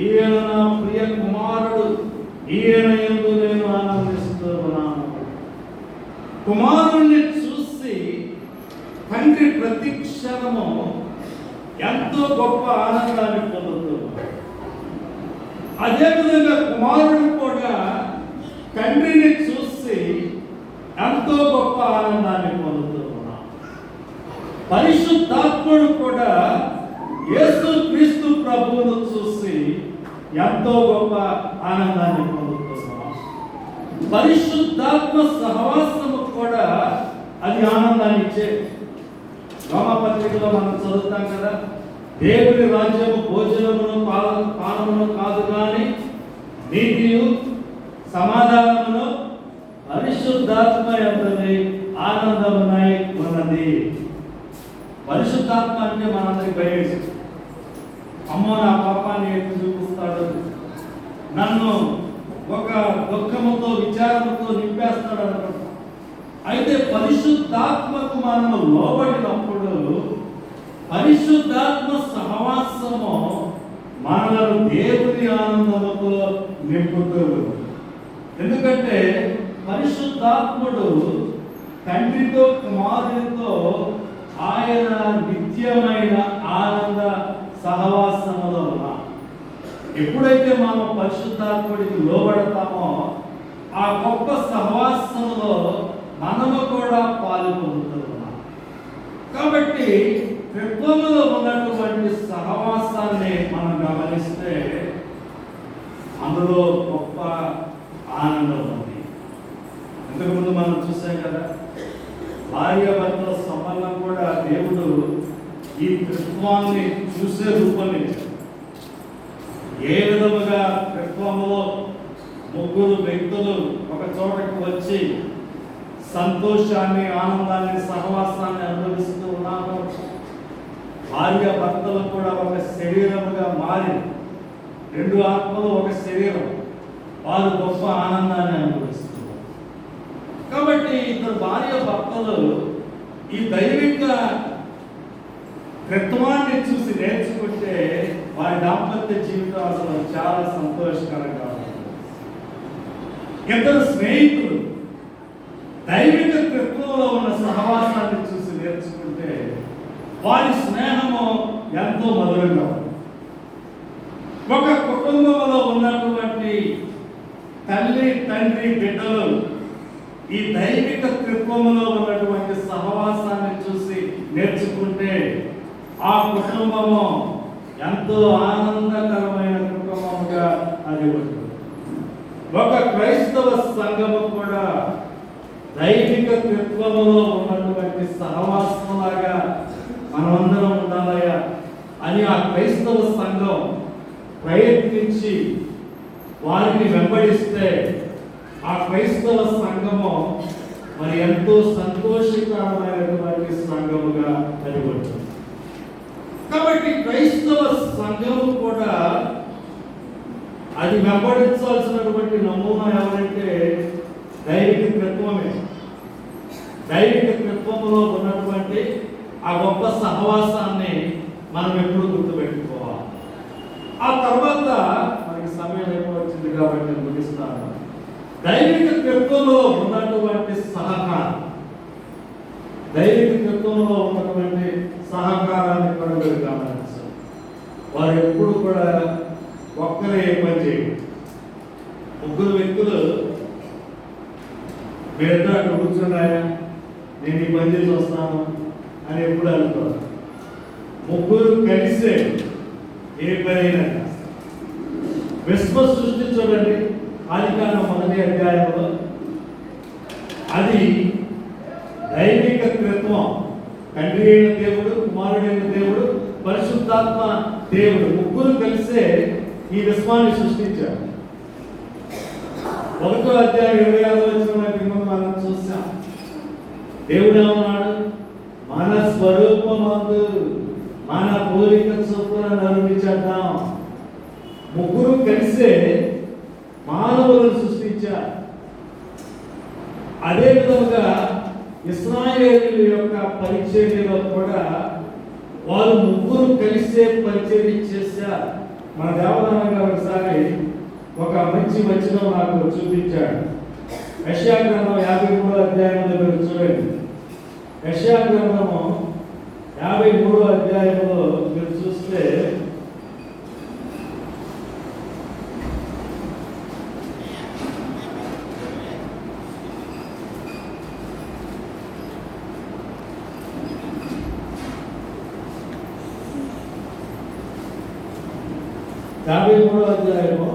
ఈయన నా ప్రియ కుమారుడు, ఈయన యందు నేను ఆనందిస్తున్నాను. కుమారుణ్ణి చూసి తండ్రి ప్రతి క్షణము ఎంతో గొప్ప ఆనందాన్ని పొందుతున్నాడు. అదేవిధంగా కుమారుడు కూడా తండ్రిని చూసి ఎంతో గొప్ప ఆనందాన్ని పొందుతున్నాడు. పరిశుద్ధాత్ముడు కూడా యేసుక్రీస్తు ప్రభువును చూసి ఎంతో గొప్ప ఆనందాన్ని పొందుతున్నాం. పరిశుద్ధాత్మ సహవాసము కూడా అది ఆనందాన్ని ఇచ్చే. రోమపత్రికలో మనం చదువుతాం కదా, దేవుని రాజ్యము భోజనమును పానమును కాదు కానీ నీతియు సమాధానమును పరిశుద్ధాత్మ యందునే ఆనందమునై ఉన్నది. పరిశుద్ధాత్మ అంటే మనందరికి భయం. అమ్మో నా పాపాన్ని ఎత్తి చూపిస్తాడు, నన్ను ఒక దుఃఖముతో విచారముతో నింపేస్తాడు అనుకుంటాం. అయితే పరిశుద్ధాత్మకు మనము లోబడినప్పుడు పరిశుద్ధాత్మ సహవాసము మనలను దేవుని ఆనందముతో నింపుతూ. ఎందుకంటే పరిశుద్ధాత్ముడు తండ్రితో కుమారునితో ఆయన నిత్యమైన ఆనంద సహవాసములో ఉన్నాం. ఎప్పుడైతే మనం పరిశుద్ధాత్ముడికి లోబడతామో ఆ గొప్ప సహవాసములో మనము కూడా పాలు పొందుతున్నాం. కాబట్టి త్రిత్వములో ఉన్నటువంటి సహవాసాన్ని మనం గమనిస్తే అందులో గొప్ప ఆనందం ఉంది. ఇంతకుముందు మనం చూసాం కదా, భార్య భర్తల సంబంధం కూడా దేవుడు ఈ త్రిత్వాన్ని చూసే రూపొందించాడు. ఏ విధముగా త్రిత్వములో ముగ్గురు వ్యక్తులు ఒక చోటకు వచ్చి సంతోషాన్ని, ఆనందాన్ని, సహవాసాన్ని అనుభవిస్తూ ఉన్నారు. భార్య భర్తలు కూడా ఒక శరీరముగా మారి, రెండు ఆత్మలు ఒక శరీరం. వారు గొప్ప ఆనందాన్ని అనుభవిస్తున్నారు. కాబట్టి ఇద్దరు భార్య భర్తలు ఈ దైవిక తత్వాన్ని చూసి నేర్చుకుంటే వారి దాంపత్య జీవితం అసలు చాలా సంతోషకరంగా ఉంటుంది. ఇద్దరు స్నేహితులు దైవిక తత్వంలో ఉన్న సహవాసాన్ని చూసి నేర్చుకుంటే వారి స్నేహము ఎంతో మధురంగా ఉంది. ఒక కుటుంబంలో ఉన్నటువంటి తల్లి తండ్రి బిడ్డలు ఈ దైవిక తత్వంలో ఉన్నటువంటి సహవాసాన్ని చూసి నేర్చుకుంటే ఆ కుటుంబము ఎంతో ఆనందకరమైన కుటుంబముగా అది ఉంటుంది. ఒక క్రైస్తవ సంఘము కూడా దైవిక తత్వములో ఉన్నటువంటి సహవాసంలాగా మనమందరం ఉండాలయ్యా అని ఆ క్రైస్తవ సంఘం ప్రయత్నించి వారిని వెంబడిస్తే ఆ క్రైస్తవ సంఘము మరి ఎంతో సంతోషకరమైనటువంటి సంఘముగా అది ఉంటుంది. కాబట్టి క్రైస్తవ సంఘము కూడా అది వెంబడించాల్సినటువంటి నమూనా ఎవరంటే దైవిక తత్వమే. దైవిక తత్వములో ఉన్నటువంటి ఆ గొప్ప సహవాసాన్ని మనం ఎప్పుడు గుర్తుపెట్టుకోవాలి. ఆ తర్వాత మనకి సమయం ఎక్కువ వచ్చింది కాబట్టి నేను ముగిస్తాను. దైవిక తత్వంలో ఉన్నటువంటి సహకారం, దైవిక తత్వంలో ఉన్నటువంటి సహకారాన్ని కూడా మీరు గమనించాలి. వారు ఎప్పుడు కూడా ఒక్కరే పని చేయరు. ముగ్గురు వ్యక్తులు మీరిద్దరు అక్కడ కూర్చున్నాయా, నేను ఈ పని చేసి వస్తాను అని ఎప్పుడు అనుకోరు. ముగ్గురు కలిసే ఏ పనైనా. విశ్వ సృష్టి చూడండి, ఆదికాండం 1వ అధ్యాయంలో అది దైవిక తత్వం. తండ్రి అయిన దేవుడు, కుమారుడైన దేవుడు, పరిశుద్ధాత్మ దేవుడు ముగ్గురు కలిసే ఈ విశ్వాన్ని సృష్టించారు. 1వ అధ్యాయం 26వ వచనం మనం చూసాం. దేవుడు ఏమన్నాడు? మన స్వరూపమందు మన పోలిక చొప్పున నరుని చేద్దాం. ముగ్గురు కలిసే మానవులను సృష్టించారు. అదే విధంగా ఇశ్రాయేలీయుల యొక్క పరిచర్యలో కూడా వారు ముగ్గురు కలిసే పరిచర్య చేశారు. మన దేవనాన్న గారు ఒకసారి ఒక మంచి వచనం నాకు చూపించాడు. యెషయా గ్రంథం 53వ అధ్యాయంలో మీరు చూడండి. యెషయా గ్రంథము 53వ అధ్యాయంలో మీరు చూస్తే అధ్యాయము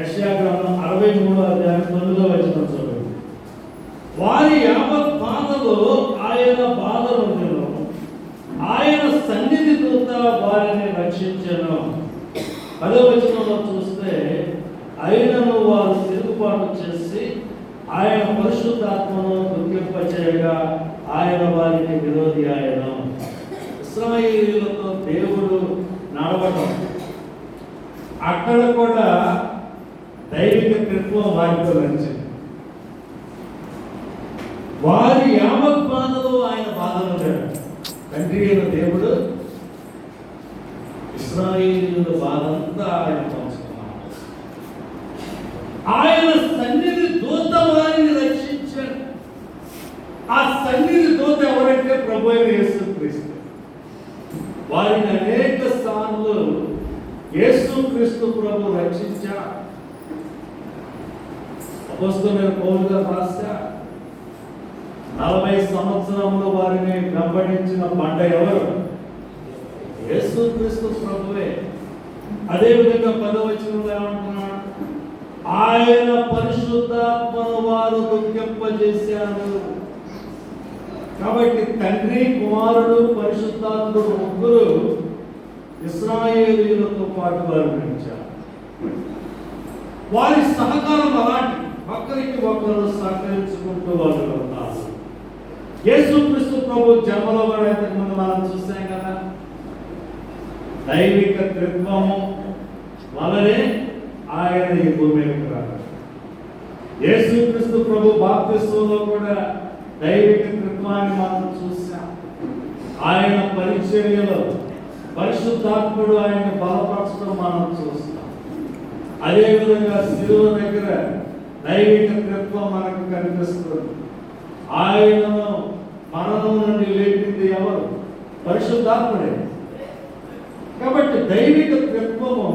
63వ అధ్యాయం 9వ వచనం చూడండి. వారి యావత్ బాధలో ఆయన బాధను ఆయన సన్నిధి దూత వారిని రక్షించెను. 10వ వచనంలో చూస్తే అయినను వారు తిరుగుబాటు చేసి ఆయన పరిశుద్ధాత్మను దుఃఖింపచేయగా ఆయన వారికి విరోధి ఆయను. ఇశ్రాయేలీయులతో దేవుడు నడవడం, అక్కడ కూడా దైవిక తత్వం వారితో నడిచింది. వారి యావత్ బాధలు ఆయన బాధలు తండ్రి అయిన దేవుడు ఇశ్రాయేలీయుల బాధంతా ఆయన పంచుకున్నాడు. ఆయన సన్నిధి దూత వారిని రక్షించాడు. ఆ సన్నిధి దూత ఎవరంటే ప్రభు అయిన యేసుక్రీస్తు. వారిని అనేక సార్లు యేసుక్రీస్తు ప్రభు రక్షించాడు. అపోస్తలుడైన పౌలు గారు రాశారు, 40 సంవత్సరములు వారిని వెంబడించిన బండ ఎవరు? యేసుక్రీస్తు ప్రభువే. అదేవిధంగా 10వ వచనంలో ఏమంటున్నాడు? ఆయన పరిశుద్ధాత్మను వారు దుఃఖింపజేశారు. కాబట్టి తండ్రి, కుమారుడు, పరిశుద్ధాత్ముడు ముగ్గురు ఇశ్రాయేలీయులతో పాటు వారు నడిచారు. వారి సహకారం అలాంటి, ఒకరికి ఒకరు సహకరించుకుంటూ వాళ్ళు ఉన్నారు. యేసుక్రీస్తు ప్రభు జన్మలో కూడా ఇంతకుముందు మనం చూసాం కదా, దైవిక త్రిత్వము వలనే ఆయన ఈ భూమి మీదకి రాడు. యేసుక్రీస్తు ప్రభు బాప్తిస్మంలో కూడా దైవిక త్రిత్వాన్ని మనం చూసాం. ఆయన పరిచర్యలో పరిశుద్ధాత్ముడు ఆయన్ని బలపరచడం మనం చూస్తాం. అదేవిధంగా శిలువ దగ్గర దైవిక త్రిత్వం మనకు కనిపిస్తుంది. ఆయనను మరణం నుండి లేపింది ఎవరు? పరిశుద్ధాత్ముడే. కాబట్టి దైవిక త్రిత్వము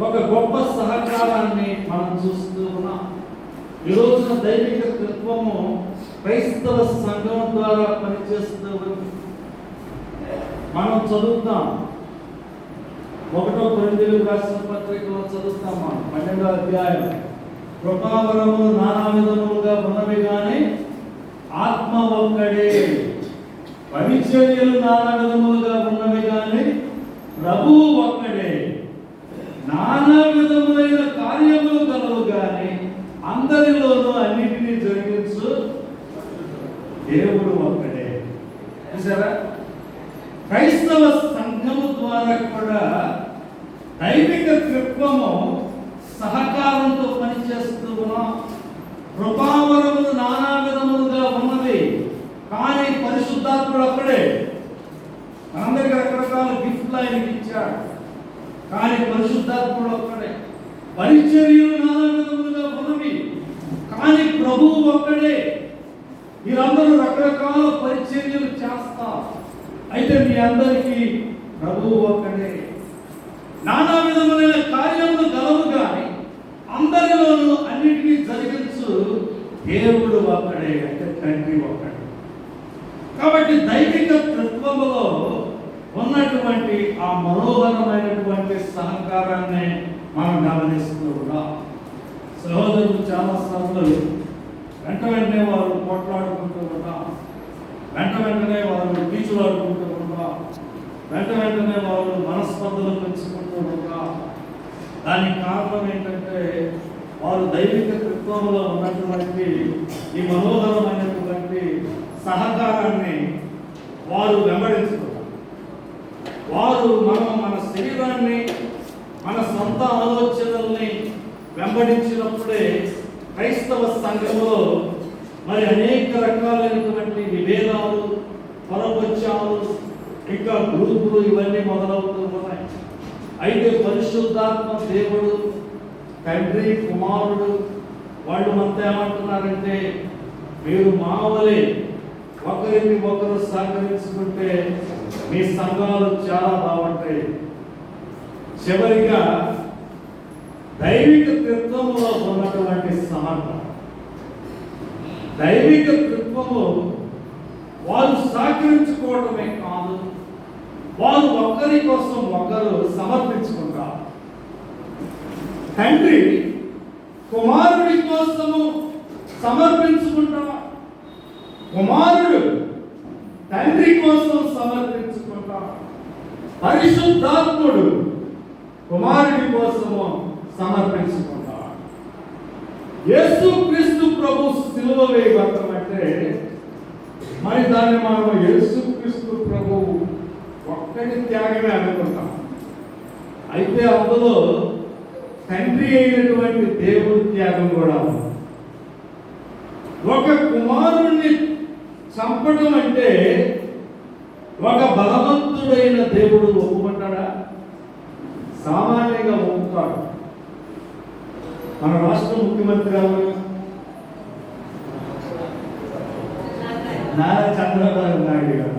ఒక గొప్ప సహకారాన్ని మనం చూస్తూ ఉన్నాం. ఈ రోజున దైవిక త్రిత్వము క్రైస్తవ సంఘం ద్వారా పనిచేస్తూ ఉంది. మనం చదువుతాం, 1 కొరింథీయులకు రాసిన పత్రికలో చదువుతాం. 12వ అధ్యాయం, కృపావరములు నానా విధములుగా ఉన్నవి కానీ ఆత్మ ఒక్కడే, పరిచర్యలు నానా విధములుగా ఉన్నవి కానీ ప్రభువు ఒక్కడే, నానా విధములైన కార్యములు కలవు కానీ అందరిలోనూ అన్నిటినీ జరిగించు దేవుడు ఒక్కడే. చూసారా? క్రైస్తవ సంఘము ద్వారా కూడా దైవిక త్రిత్వము సహకారంతో పనిచేస్తూ ఉన్నాం. కృపావరములు నానా విధములుగా ఉన్నది కానీ పరిశుద్ధాత్ముడు ఒక్కడే. మనందరికీ రకరకాల గిఫ్ట్లు ఆయనకి ఇచ్చాడు కానీ పరిశుద్ధాత్ముడు ఒక్కడే. పరిచర్యలు నానా విధములుగా ఉన్నవి కానీ ప్రభువు ఒక్కడే. మీరందరూ రకరకాల పరిచర్యలు చేస్తారు, అయితే మీ అందరికీ ప్రభువు ఒక్కడే. నానా విధములైన కార్యములు గలవు కానీ అందరిలోనూ అన్నిటినీ జరిగించు దేవుడు ఒక్కడే, అంటే తండ్రి ఒక్కడే. కాబట్టి దైవిక త్రిత్వములో ఉన్నటువంటి ఆ మనోహరమైనటువంటి సహకారాన్ని మనం గమనిస్తూ ఉన్నాం. సహోదరులు చాలా సార్లు వెంటనే వారు పోట్లాడుకుంటూ ఉంటాం, వెంటనే వారు కీచులాడుకుంటూ ఉంటాం, వెంటనే వారు మనస్పర్ధలు పెంచుకుంటూ ఉంటాం. దానికి కారణం ఏంటంటే వారు దైవిక త్రిత్వంలో ఉన్నటువంటి ఈ మనోహరమైనటువంటి సహకారాన్ని వారు వెంబడించుతున్నారు. వారు మన శరీరాన్ని, మన సొంత ఆలోచనల్ని వెంబడించినప్పుడే క్రైస్తవ సంఘంలో మరి అనేక రకాలైనటువంటి విభేదాలు, పొరపక్షాలు, ఇంకా గ్రూపులు ఇవన్నీ మొదలవుతూ ఉన్నాయి. అయితే పరిశుద్ధాత్మ దేవుడు, తండ్రి, కుమారుడు వాళ్ళు మనతో ఏమంటున్నారంటే, మీరు మావలే ఒకరికి ఒకరు సహకరించుకుంటే మీ సంఘాలు చాలా బాగుంటాయి. చివరిగా దైవిక త్రిత్వములో ఉన్నటువంటి సహకారం, దైవిక త్రిత్వము వారు సహకరించుకోవటమే కాదు, వారు ఒకరి కోసం ఒకరు సమర్పించుకుంటారు. తండ్రి కుమారుడి కోసము సమర్పించుకుంటారు, కుమారుడు తండ్రి కోసం సమర్పించుకుంటారు, పరిశుద్ధాత్ముడు కుమారుడి కోసము సమర్పించుకుంటారు. యేసుక్రీస్తు ప్రభు సిలువ వేయబడటం అంటే మరి దాన్ని మనం యేసుక్రీస్తు ప్రభు ఒక్కడి త్యాగమే అనుకుంటాం. అయితే అందులో తండ్రి అయినటువంటి దేవుడి త్యాగం కూడా ఉంది. ఒక కుమారుణ్ణి చంపడం అంటే ఒక బలవంతుడైన దేవుడు ఒప్పుకుంటాడా? సామాన్యంగా ఒప్పుతాడు. మన రాష్ట్ర ముఖ్యమంత్రి గారు నారా చంద్రబాబు నాయుడు గారు,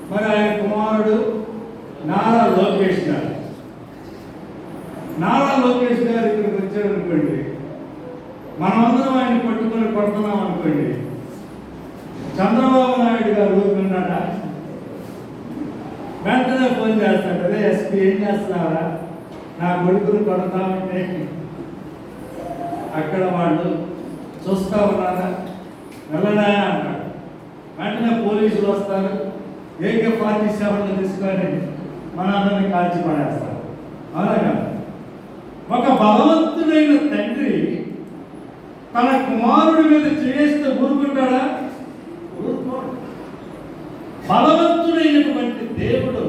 మరి ఆయన కుమారుడు నారా లోకేష్ గారు. నారా లోకేష్ గారు ఇక్కడికి వచ్చారనుకోండి, మనమందరం ఆయన పట్టుకొని కొడుతున్నాం అనుకోండి, చంద్రబాబు నాయుడు గారు ఊరుకున్నాడా? వెంటనే ఫోన్ చేస్తాడు, అదే ఎస్పీ ఏం చేస్తున్నారా, నా కొడుకును కొడతామంటే అక్కడ వాళ్ళు చూస్తా ఉన్నారా, వెళ్ళడా అంటాడు. వెంటనే పోలీసులు వస్తారు, AK-47 తీసుకొని మన అందరిని కాల్చి పడేస్తారు. అలాగా ఒక బలవంతుడైన తండ్రి తన కుమారుడి మీద చేస్తే ఊరుకుంటాడా? ఊరుకోడు. బలవంతుడైనటువంటి దేవుడు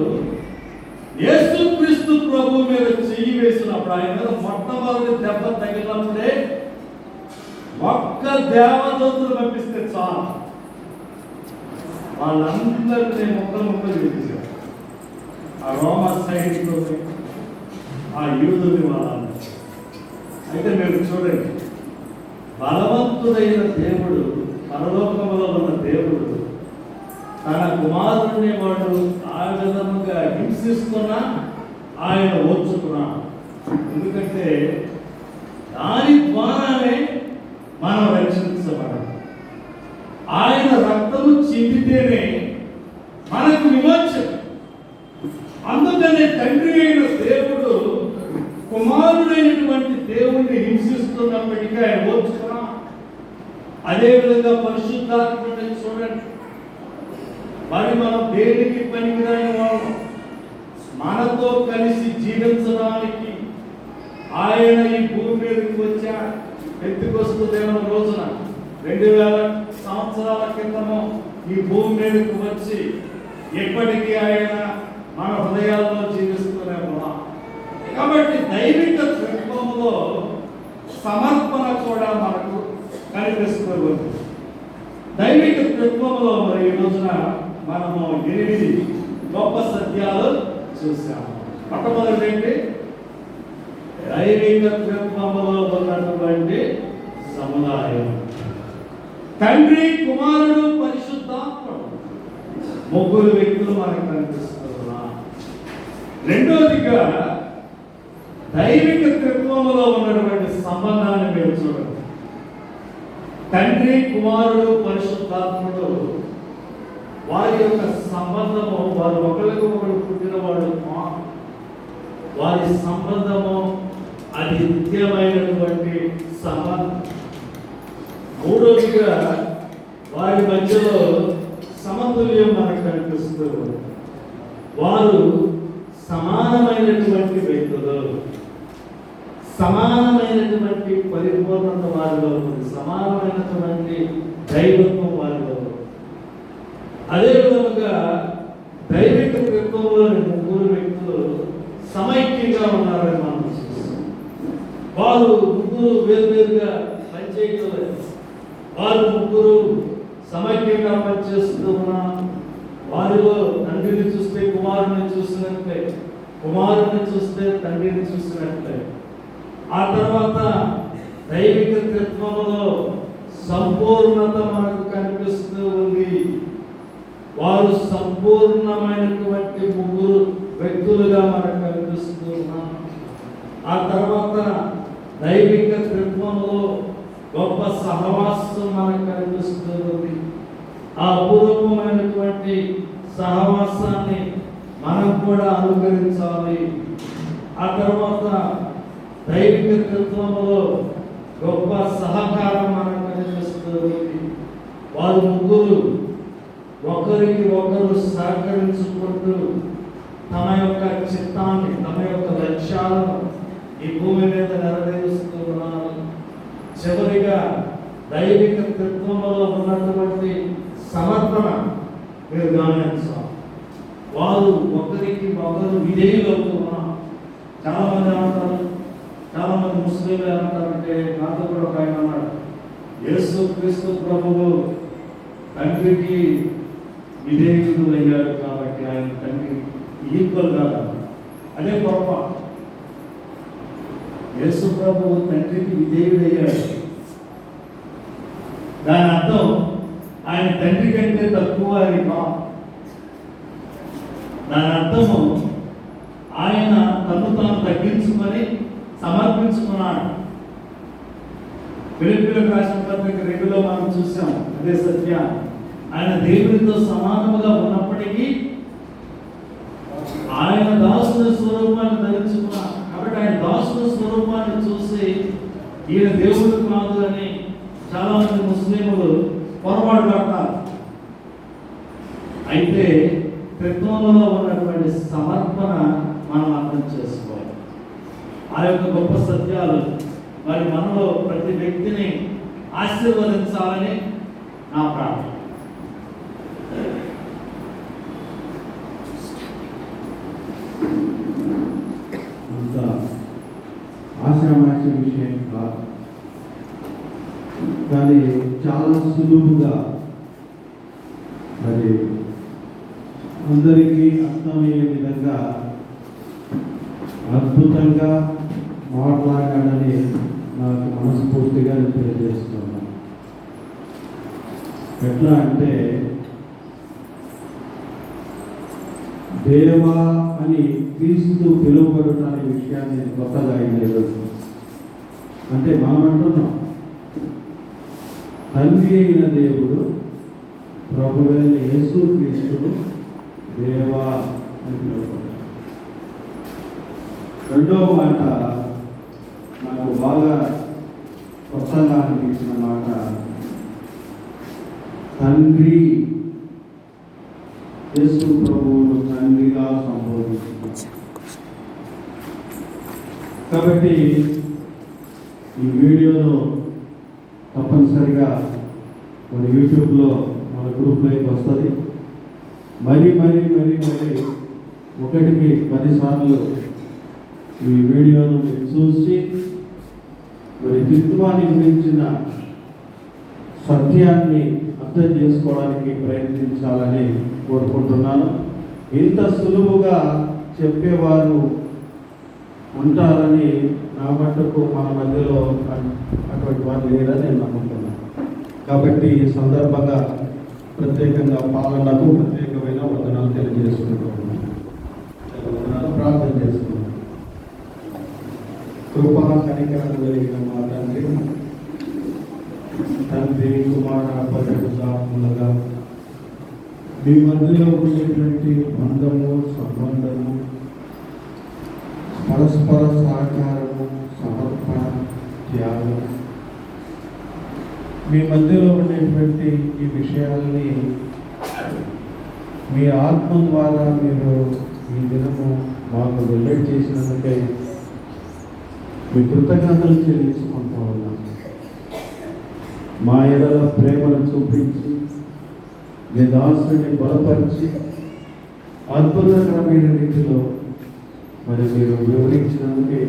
యేసుక్రీస్తు ప్రభు మీద చెయ్యి వేసినప్పుడు, ఆయన మీద మొట్టమొదటి దెబ్బ తగిలినప్పుడే ఒక్క దేవదూతలు పంపిస్తే చాలు, వాళ్ళందరినీ ముక్కలు చేశారు. ఆ రోమా సైనికులు, ఆ యూదుని వాళ్ళందరూ. అయితే మీరు చూడండి, బలవంతుడైన దేవుడు, పరలోకములో ఉన్న దేవుడు తన కుమారుడిని వాడు ఆ విధముగా హింసిస్తున్నా ఆయన ఓర్చుకున్నా. ఎందుకంటే దాని ద్వారానే మనం రక్షించబడాలి. ఆయన రక్తము చిందితేనే మనకు విమోచన. అందుకనే తండ్రి అయిన దేవుడు కుమారుడైనటువంటి దేవుణ్ణి హింసిస్తున్నప్పటికీ ఆయన ఓర్చుకున్నా. అదేవిధంగా పరిశుద్ధాత్మని చూడండి, మరి మనం దేనికి పనికిరాని వాళ్ళం, మనతో కలిసి జీవించడానికి ఆయన ఈ భూమి మీదకి వచ్చాడు. పెంతెకొస్తు రోజున 2000 సంవత్సరాల క్రితము ఈ భూమి మీదకి వచ్చి ఎప్పటికీ ఆయన మన హృదయాల్లో జీవిస్తూనే ఉన్నాం. కాబట్టి దైవిక త్రిత్వములో సమర్పణ కూడా మనకు కనిపిస్తుంది. దైవిక త్రిత్వములో మరి ఈ రోజున మనము 8 గొప్ప సత్యాలు చూసాము. మొట్టమొదటి ఏంటి? దైవిక త్రిత్వములో ఉన్నటువంటి సముదాయం, తండ్రి, కుమారుడు, పరిశుద్ధాత్ముడు, ముగ్గురు వ్యక్తులు మనకు కనిపిస్తున్నారు. రెండోదిగా దైవిక త్రిత్వములో ఉన్నటువంటి సంబంధాన్ని మీరు చూడండి. తండ్రి, కుమారుడు, పరిశుద్ధాత్ముడు వారి యొక్క సంబంధము, వారు ఒకరికి ఒకరు పుట్టినవాడు, వారి సంబంధము అది నిత్యమైనటువంటి సంబంధం. మూడోదిగా వారి మధ్యలో సమతుల్యం మనకు కనిపిస్తుంది. వారు సమానమైనటువంటి వ్యక్తులు, సమానమైనటువంటి పరిపూర్ణత వారిలో ఉంది, సమానమైనటువంటి దైవత్వం వారిలో ఉంది. అదేవిధంగా దైవిక త్రిత్వంలోని ముగ్గురు వ్యక్తులు సమైక్యంగా ఉన్నారని మనం చూస్తాం. వారు ముగ్గురు వేరువేరుగా పనిచేయలేదు, వారు ముగ్గురు సమైక్యంగా పనిచేస్తూ ఉన్నారు. వారిలో తండ్రిని చూస్తే కుమారుని చూసినట్లే, కుమారుని చూస్తే తండ్రిని చూసినట్లే. ఆ తర్వాత దైవిక త్రిత్వములో సంపూర్ణత మనకు కనిపిస్తూ ఉంది. వారు సంపూర్ణమైనటువంటి ముగ్గురు వ్యక్తులుగా మనకు కనిపిస్తూ ఉన్నారు. ఆ తర్వాత దైవిక త్రిత్వములో గొప్ప సహవాసం మనకు కనిపిస్తూ ఉంది. ఆ అపూర్వమైనటువంటి సహవాసాన్ని మనం కూడా అనుకరించాలి. ఆ తర్వాత దైవిక త్రిత్వములో గొప్ప సహకారం మనకు కనిపిస్తుంది. వారు ముగ్గురు ఒకరికి ఒకరు సహకరించుకుంటూ తమ యొక్క చిత్తాన్ని, తమ యొక్క లక్ష్యాలను ఈ భూమి మీద నెరవేరుస్తూ ఉన్నారు. చివరిగా దైవిక త్రిత్వములో ఉన్నటువంటి సమర్పణ మీరు గమనించాలి. వారు ఒకరికి ఒకరు విధేయులవుతూ ఉన్నారు. చాలా మంది ఏమంటారు, చాలా మంది ముస్లింలు ఏమంటారంటే, నాతో కూడా ఒక ఆయన అన్నాడు, యేసుక్రీస్తు ప్రభువు తండ్రికి విధేయుడు అయ్యాడు కాబట్టి ఆయన తండ్రి ఈక్వల్ కాదు. అదే పొరపాటు. యేసు ప్రభువు తండ్రికి విధేయుడయ్యాడు, దాని అర్థం ఆయన తండ్రి కంటే తక్కువ అని కాదు. దాని అర్థము ఆయన తను తాను తగ్గించుకొని సమర్పించుకున్నాడు. ఫిలిప్పీయులకు రాసిన పత్రిక 2లో మనం చూసాం అదే సత్యం. ఆయన దేవుడితో సమానముగా ఉన్నప్పటికీ ఈయన దేవుడు కాదు అని చాలా మంది ముస్లింలు పొరపాటు పడతారు. అయితే క్రితంలో ఉన్నటువంటి సమర్పణ మనం అర్థం చేసుకోవాలి. ఆ యొక్క గొప్ప సత్యాలు మరి మనలో ప్రతి వ్యక్తిని ఆశీర్వదించాలని నా ప్రార్థన. అంత ఆశామాష విషయం కాదు, కానీ చాలా సులువుగా మరి అందరికీ అర్థమయ్యే విధంగా అద్భుతంగా మాట్లాడాలని నాకు మనస్ఫూర్తిగా తెలియజేస్తున్నాను. ఎట్లా అంటే దేవా అని క్రీస్తు పిలువబడుట అనే విషయాన్ని నేను కొత్తగా అయిన అంటే మనం అంటున్నాం తండ్రి అయిన దేవుడు ప్రభువైన యేసు క్రీస్తుడు దేవా అని పిలువబడ్డాడు. రెండవ మాట నాకు బాగా కొత్తగా అనిపించిన మాట తండ్రి. యేసు ప్రభువును తండ్రిగా సంబోధించారు. కాబట్టి ఈ వీడియోలో తప్పనిసరిగా మన యూట్యూబ్లో మన గ్రూప్లోకి వస్తుంది. మరీ ఒకటికి 10 సార్లు ఈ వీడియోను చూసి మరి దిత్వాన్ని గురించిన సత్యాన్ని అర్థం చేసుకోవడానికి ప్రయత్నించాలని కోరుకుంటున్నాను. ఇంత సులువుగా చెప్పేవారు ఉంటారని నా మట్టుకు మన మధ్యలో అటువంటి వారు లేరని నేను నమ్ముతున్నాను. కాబట్టి ఈ సందర్భంగా ప్రత్యేకంగా పాలనకు ప్రత్యేకమైన వందనాలు తెలియజేసుకుంటున్నాను. ప్రార్థన చేస్తున్నాను. కృపా కనికరము కలిగిన మా తండ్రి కుమార పరిశుద్ధాత్మలుగా మీ మధ్యలో ఉండేటువంటి బంధము, సంబంధము, పరస్పర సహకారము, సమర్పణ, త్యాగం, మీ మధ్యలో ఉండేటువంటి ఈ విషయాలని మీ ఆత్మ ద్వారా మీరు ఈ దినము మాకు వెల్లడి చేసినందుకై మీ కృతజ్ఞతలు చెల్లించుకుంటూ ఉన్నాం. మా ఎడల ప్రేమను చూపించి మీ దాసుని బలపరిచి అద్భుతకరమైన రీతిలో మరి మీరు వివరించినందుకే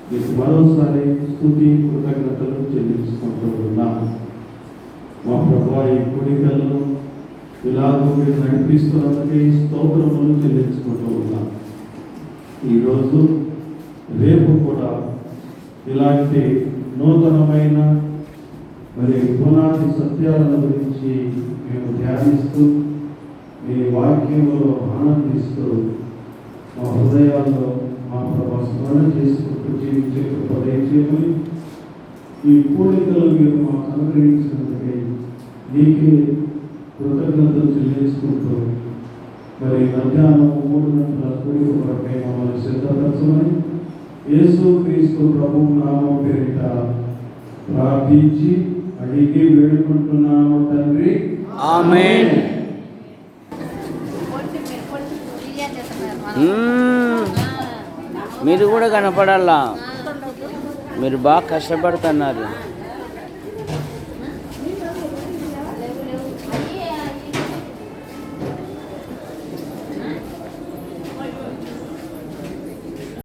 మీకు మరోసారి స్తుతి కృతజ్ఞతలు చెల్లించుకుంటూ ఉన్నాం. మా ప్రభువా ఈ కూడికలను ఇలాగూ మీరు నడిపిస్తున్నందుకే స్తోత్రములు చెల్లించుకుంటూ ఉన్నాం. ఈరోజు రేపు కూడా ఇలాంటి నూతనమైన మరి పునాది సత్యాలను గురించి మేము ధ్యానిస్తూ మీ వాక్యంలో ఆనందిస్తూ మా హృదయాల్లో మా ప్రభావ స్మరణ చేసుకుంటూ జీవించే ఉపదేశమని ఈ కోరికలు మీరు మాకు అనుగ్రహించినందుకే నీకే కృతజ్ఞతలు చెల్లించుకుంటూ మరి మధ్యాహ్నం 3 గంటల కోరిక కొరకై మమ్మల్ని సిద్ధపరచమని యేసు క్రీస్తు ప్రభువు నామం పేరిట ప్రార్థించి అడిగి వేడుకుంటున్నాము తండ్రి, ఆమేన్. మీరు కూడా కనపడాలా, మీరు బాగా కష్టపడుతున్నారు.